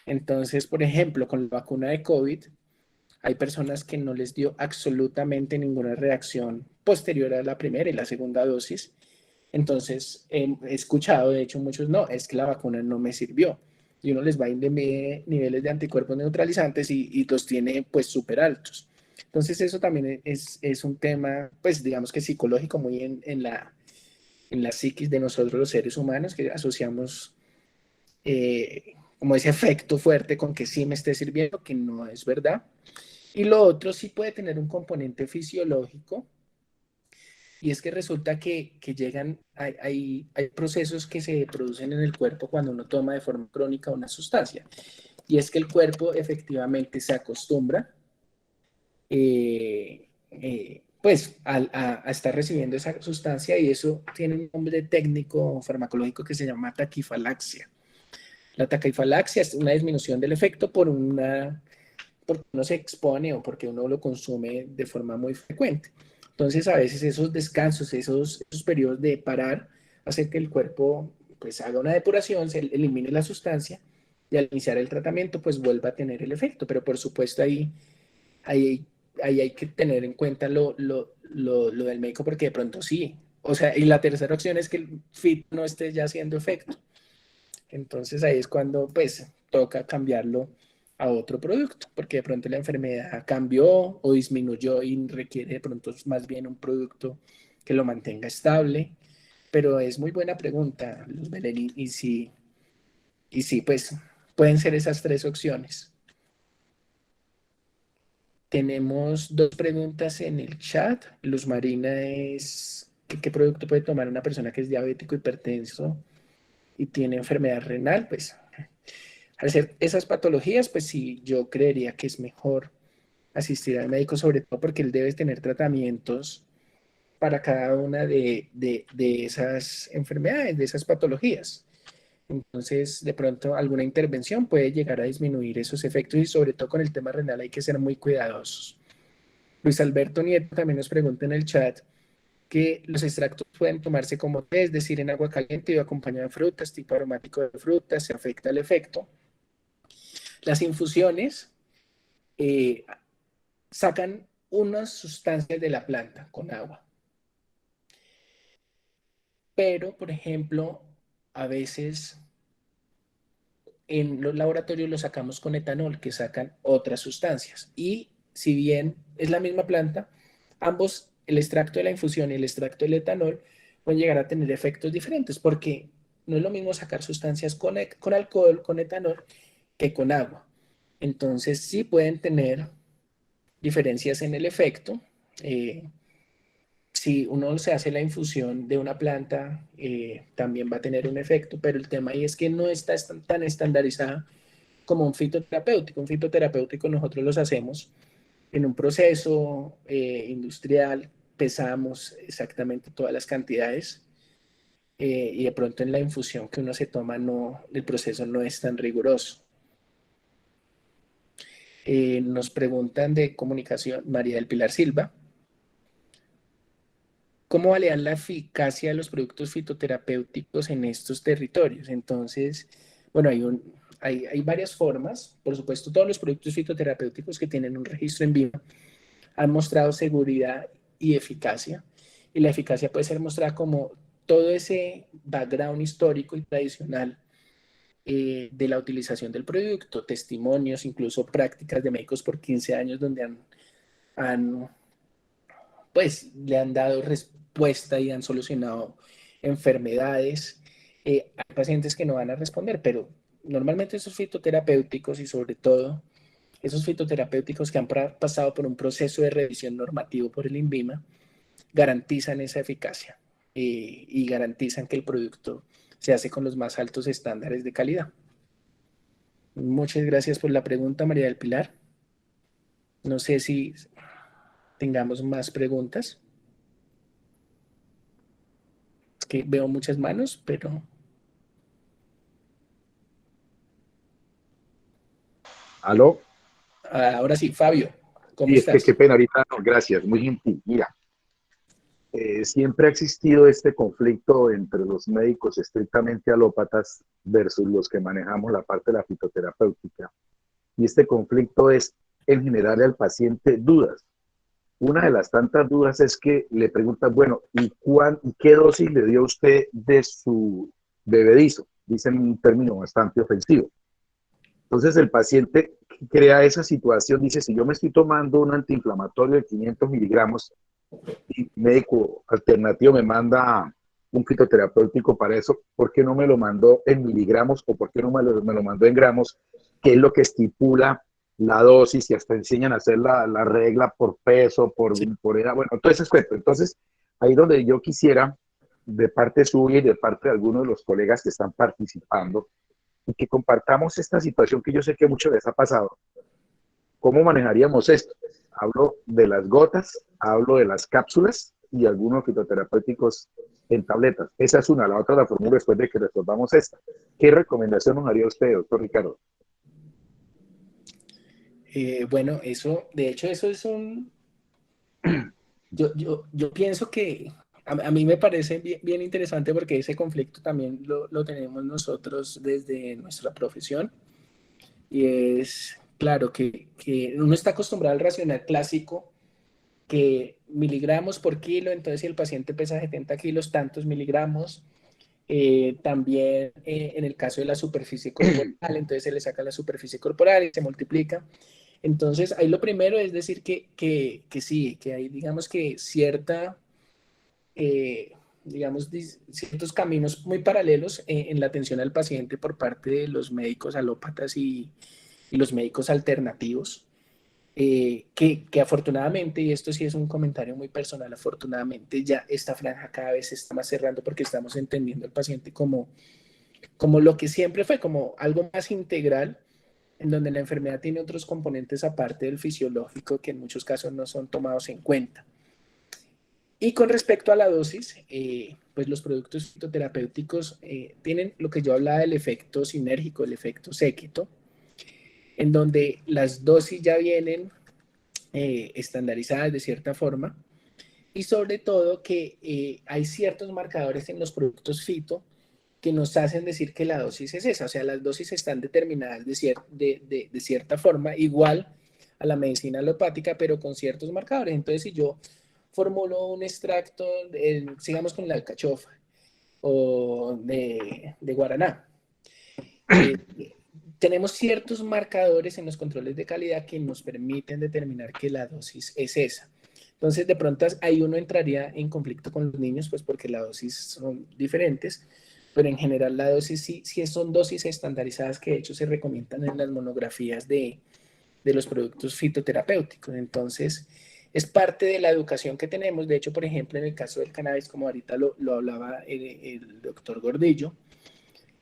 Speaker 1: Entonces, por ejemplo, con la vacuna de COVID, hay personas que no les dio absolutamente ninguna reacción posterior a la primera y la segunda dosis. Entonces, he escuchado, de hecho, muchos, no, es que la vacuna no me sirvió. Y uno les va y le mide niveles de anticuerpos neutralizantes y los tiene pues súper altos. Entonces, eso también es un tema, pues digamos que psicológico muy en la psiquis de nosotros los seres humanos, que asociamos como ese efecto fuerte con que sí me esté sirviendo, que no es verdad. Y lo otro sí puede tener un componente fisiológico, y es que resulta que llegan, hay procesos que se producen en el cuerpo cuando uno toma de forma crónica una sustancia, y es que el cuerpo efectivamente se acostumbra pues a estar recibiendo esa sustancia, y eso tiene un nombre técnico farmacológico que se llama taquifalaxia. La taquifalaxia es una disminución del efecto porque uno se expone o porque uno lo consume de forma muy frecuente. Entonces, a veces esos descansos, esos periodos de parar, hacen que el cuerpo pues haga una depuración, se elimine la sustancia, y al iniciar el tratamiento pues vuelva a tener el efecto. Pero por supuesto ahí, ahí hay que tener en cuenta lo del médico, porque de pronto sí. O sea, y la tercera opción es que el fit no esté ya haciendo efecto. Entonces ahí es cuando pues toca cambiarlo a otro producto, porque de pronto la enfermedad cambió o disminuyó y requiere de pronto más bien un producto que lo mantenga estable. Pero es muy buena pregunta, Luz Belén, y sí, pues pueden ser esas tres opciones. Tenemos dos preguntas en el chat. Luz Marina es, ¿qué producto puede tomar una persona que es diabético, hipertenso y tiene enfermedad renal? Pues al ser esas patologías, pues sí, yo creería que es mejor asistir al médico, sobre todo porque él debe tener tratamientos para cada una de esas enfermedades, de esas patologías. Entonces, de pronto, alguna intervención puede llegar a disminuir esos efectos, y sobre todo con el tema renal hay que ser muy cuidadosos. Luis Alberto Nieto también nos pregunta en el chat que los extractos pueden tomarse como té, es decir, en agua caliente y acompañado de frutas, tipo aromático de frutas, se afecta el efecto. Las infusiones eh, sacan unas sustancias de la planta con agua, pero, por ejemplo, a veces en los laboratorios lo sacamos con etanol, que sacan otras sustancias. Y si bien es la misma planta, ambos, el extracto de la infusión y el extracto del etanol, pueden llegar a tener efectos diferentes, porque no es lo mismo sacar sustancias con alcohol, con etanol, que con agua. Entonces sí pueden tener diferencias en el efecto. Si uno se hace la infusión de una planta, también va a tener un efecto, pero el tema ahí es que no está tan estandarizada como un fitoterapéutico. Un fitoterapéutico nosotros los hacemos en un proceso industrial, pesamos exactamente todas las cantidades, y de pronto en la infusión que uno se toma, no, el proceso no es tan riguroso. Nos preguntan de comunicación, María del Pilar Silva, ¿cómo validan la eficacia de los productos fitoterapéuticos en estos territorios? Entonces, bueno, hay varias formas. Por supuesto, todos los productos fitoterapéuticos que tienen un registro en vivo han mostrado seguridad y eficacia. Y la eficacia puede ser mostrada como todo ese background histórico y tradicional de la utilización del producto, testimonios, incluso prácticas de médicos por 15 años donde pues le han dado respuesta y han solucionado enfermedades. Hay pacientes que no van a responder, pero normalmente esos fitoterapéuticos, y sobre todo esos fitoterapéuticos que han pasado por un proceso de revisión normativo por el INVIMA, garantizan esa eficacia, y garantizan que el producto se hace con los más altos estándares de calidad. Muchas gracias por la pregunta, María del Pilar. No sé si tengamos más preguntas. Es que veo muchas manos, pero
Speaker 8: ¿Aló?
Speaker 1: ahora sí, Fabio, ¿cómo
Speaker 8: Sí, es que
Speaker 1: estás?
Speaker 8: qué pena ahorita, no, gracias, muy gentil. Mira, siempre ha existido este conflicto entre los médicos estrictamente alópatas versus los que manejamos la parte de la fitoterapéutica. Y este conflicto es en generarle al paciente dudas. Una de las tantas dudas es que le preguntan, bueno, ¿y qué dosis le dio usted de su bebedizo? Dicen un término bastante ofensivo. Entonces el paciente crea esa situación, dice, si yo me estoy tomando un antiinflamatorio de 500 miligramos y médico alternativo me manda un fitoterapéutico para eso, ¿por qué no me lo mandó en miligramos o por qué no me lo mandó en gramos? Que es lo que estipula la dosis y hasta enseñan a hacer la regla por peso, por edad, bueno, todo ese aspecto. Entonces, ahí donde yo quisiera, de parte suya y de parte de algunos de los colegas que están participando, y que compartamos esta situación que yo sé que a muchos les ha pasado. ¿Cómo manejaríamos esto? Hablo de las gotas, hablo de las cápsulas y algunos fitoterapéuticos en tabletas. Esa es una. La otra la formulo después de que resolvamos esta. ¿Qué recomendación nos haría usted, doctor Ricardo?
Speaker 1: Bueno, de hecho, eso es yo pienso que a mí me parece bien interesante porque ese conflicto también lo tenemos nosotros desde nuestra profesión. Y es claro que uno está acostumbrado al racional clásico, que miligramos por kilo, entonces si el paciente pesa 70 kilos, tantos miligramos. También en el caso de la superficie corporal, entonces se le saca la superficie corporal y se multiplica. Entonces, ahí lo primero es decir que sí, que hay, digamos que ciertos caminos muy paralelos en la atención al paciente por parte de los médicos alópatas y los médicos alternativos, que afortunadamente, y esto sí es un comentario muy personal, afortunadamente ya esta franja cada vez se está más cerrando porque estamos entendiendo al paciente como lo que siempre fue, como algo más integral, en donde la enfermedad tiene otros componentes aparte del fisiológico que en muchos casos no son tomados en cuenta. Y con respecto a la dosis, pues los productos fitoterapéuticos tienen lo que yo hablaba del efecto sinérgico, el efecto séquito, en donde las dosis ya vienen estandarizadas de cierta forma y sobre todo que hay ciertos marcadores en los productos fito que nos hacen decir que la dosis es esa, o sea, las dosis están determinadas de cierta forma, igual a la medicina alopática, pero con ciertos marcadores. Entonces, si yo formulo un extracto, sigamos con la alcachofa o de guaraná, tenemos ciertos marcadores en los controles de calidad que nos permiten determinar que la dosis es esa. Entonces, de pronto ahí uno entraría en conflicto con los niños, pues porque las dosis son diferentes, pero en general la dosis sí son dosis estandarizadas que de hecho se recomiendan en las monografías de los productos fitoterapéuticos. Entonces, es parte de la educación que tenemos. De hecho, por ejemplo, en el caso del cannabis, como ahorita lo hablaba el doctor Gordillo,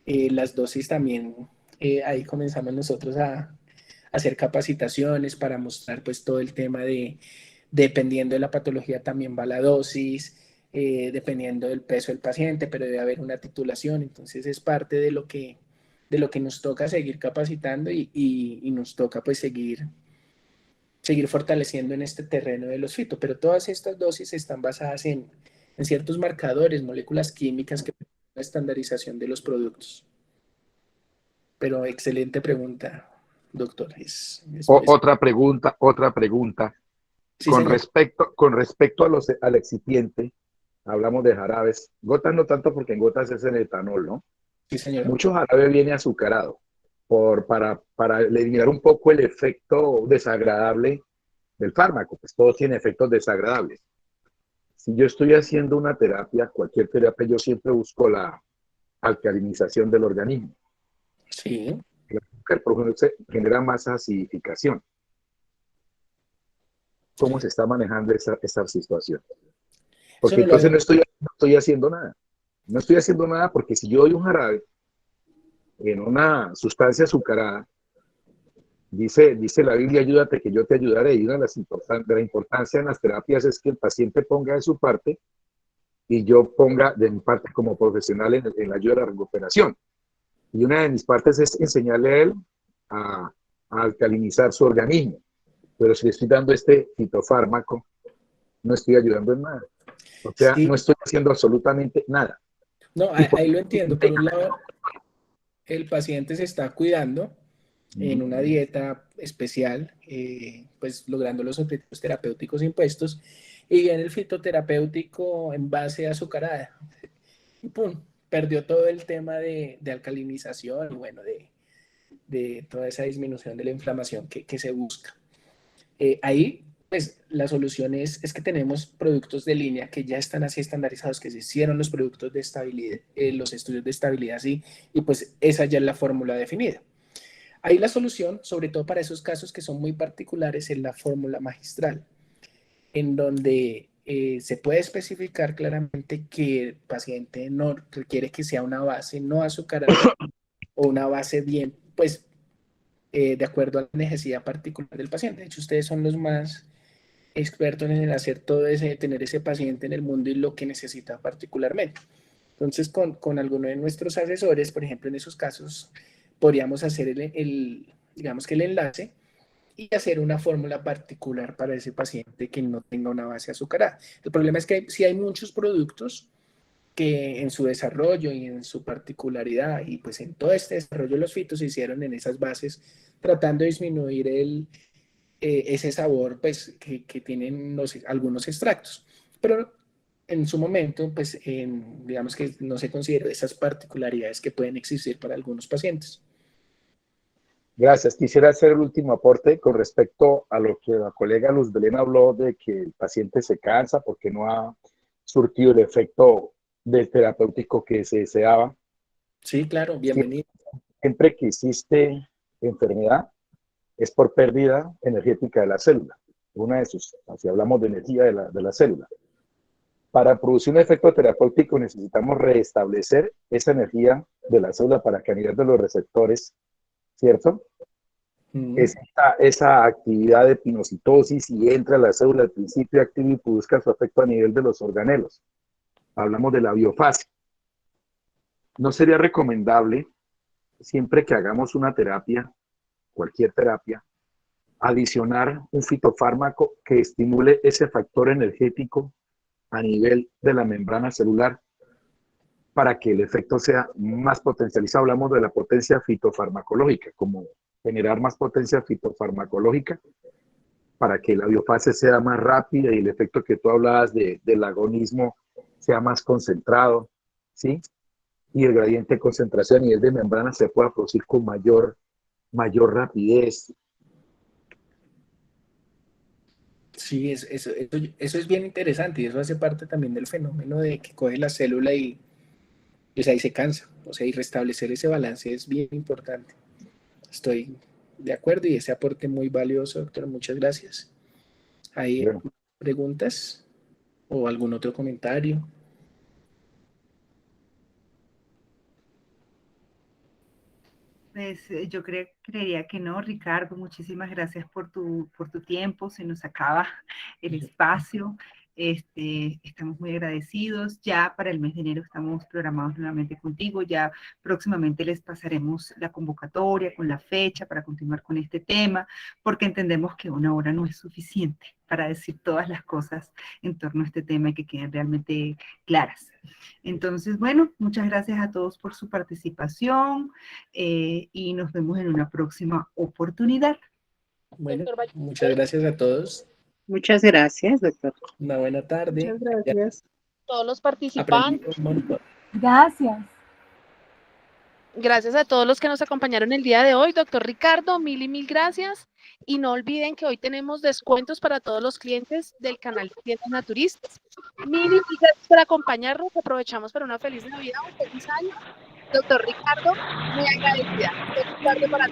Speaker 1: las dosis también, ahí comenzamos nosotros a hacer capacitaciones para mostrar pues todo el tema dependiendo de la patología también va la dosis, dependiendo del peso del paciente, pero debe haber una titulación. Entonces es parte de lo que nos toca seguir capacitando y nos toca pues seguir fortaleciendo en este terreno de los fito. Pero todas estas dosis están basadas en ciertos marcadores, moléculas químicas que permiten la estandarización de los productos. Pero excelente pregunta, doctor.
Speaker 8: Otra pregunta. Sí, con respecto al excipiente, hablamos de jarabes. Gotas no tanto porque en gotas es el etanol, ¿no?
Speaker 1: Sí, señor.
Speaker 8: Mucho jarabe viene azucarado para eliminar un poco el efecto desagradable del fármaco, pues todos tienen efectos desagradables. Si yo estoy haciendo una terapia, cualquier terapia, yo siempre busco la alcalinización del organismo.
Speaker 1: Sí.
Speaker 8: El azúcar, por ejemplo, genera más acidificación. ¿Cómo se está manejando esa situación? Porque entonces no estoy haciendo nada. No estoy haciendo nada porque si yo doy un jarabe en una sustancia azucarada, dice la Biblia, ayúdate que yo te ayudaré. Y una de la importancia en las terapias es que el paciente ponga de su parte y yo ponga de mi parte como profesional en la ayuda a la recuperación. Y una de mis partes es enseñarle a él a alcalinizar su organismo. Pero si le estoy dando este fitofármaco, no estoy ayudando en nada. O sea,
Speaker 1: Sí,
Speaker 8: no estoy haciendo absolutamente nada.
Speaker 1: no,
Speaker 8: Y por-
Speaker 1: ahí lo entiendo. Por un lado, el paciente se está cuidando en una dieta especial, pues logrando los objetivos terapéuticos impuestos, y en el fitoterapéutico en base azucarada, y pum, perdió todo el tema de alcalinización y bueno, de toda esa disminución de la inflamación que se busca. Ahí, pues la solución es que tenemos productos de línea que ya están así estandarizados, que se hicieron los productos de estabilidad, los estudios de estabilidad así, y pues esa ya es la fórmula definida. Ahí la solución, sobre todo para esos casos que son muy particulares, es la fórmula magistral, en donde se puede especificar claramente que el paciente no requiere que sea una base no azucarada o una base bien, pues de acuerdo a la necesidad particular del paciente. De hecho, ustedes son los más expertos en hacer todo ese, tener ese paciente en el mundo y lo que necesita particularmente. Entonces, con alguno de nuestros asesores, por ejemplo, en esos casos, podríamos hacer digamos que el enlace y hacer una fórmula particular para ese paciente que no tenga una base azucarada. El problema es que si hay muchos productos que en su desarrollo y en su particularidad y pues en todo este desarrollo los fitos se hicieron en esas bases tratando de disminuir ese sabor pues que tienen algunos extractos. Pero en su momento, pues digamos que no se consideran esas particularidades que pueden existir para algunos pacientes.
Speaker 8: Gracias. Quisiera hacer el último aporte con respecto a lo que la colega Luz Belén habló de que el paciente se cansa porque no ha surtido el efecto del terapéutico que se deseaba.
Speaker 1: Sí, claro, bienvenido.
Speaker 8: Siempre que existe enfermedad es por pérdida energética de la célula. Una de sus, si hablamos de energía de la célula. Para producir un efecto terapéutico necesitamos restablecer esa energía de la célula para que a nivel de los receptores, ¿cierto? Esa actividad de pinocitosis y entra a la célula al principio activa y produzca su efecto a nivel de los organelos. Hablamos de la biofase. No sería recomendable, siempre que hagamos una terapia, cualquier terapia, adicionar un fitofármaco que estimule ese factor energético a nivel de la membrana celular para que el efecto sea más potencializado. Hablamos de la potencia fitofarmacológica, como generar más potencia fitofarmacológica para que la biofase sea más rápida y el efecto que tú hablabas del agonismo sea más concentrado, ¿sí? Y el gradiente de concentración a nivel de membrana se pueda producir con mayor rapidez.
Speaker 1: Sí, eso es bien interesante y eso hace parte también del fenómeno de que coge la célula y pues ahí se cansa. O sea, y restablecer ese balance es bien importante. Estoy de acuerdo y ese aporte muy valioso, doctor. Muchas gracias. ¿Hay preguntas o algún otro comentario?
Speaker 9: Pues yo creería que no, Ricardo. Muchísimas gracias por tu tiempo. Se nos acaba el espacio. Estamos muy agradecidos. Ya para el mes de enero estamos programados nuevamente contigo. Ya próximamente les pasaremos la convocatoria con la fecha para continuar con este tema, porque entendemos que una hora no es suficiente para decir todas las cosas en torno a este tema y que queden realmente claras. Entonces, bueno, muchas gracias a todos por su participación y nos vemos en una próxima oportunidad.
Speaker 1: Bueno, muchas gracias a todos.
Speaker 5: Muchas gracias, doctor.
Speaker 1: Una buena tarde.
Speaker 10: Muchas gracias.
Speaker 11: Todos los participantes.
Speaker 3: Gracias.
Speaker 11: Gracias a todos los que nos acompañaron el día de hoy. Doctor Ricardo, mil gracias. Y no olviden que hoy tenemos descuentos para todos los clientes del canal Clientes Naturistas. Mil gracias por acompañarnos. Aprovechamos para una feliz Navidad, un feliz año. Doctor Ricardo, muy agradecida. Feliz tarde para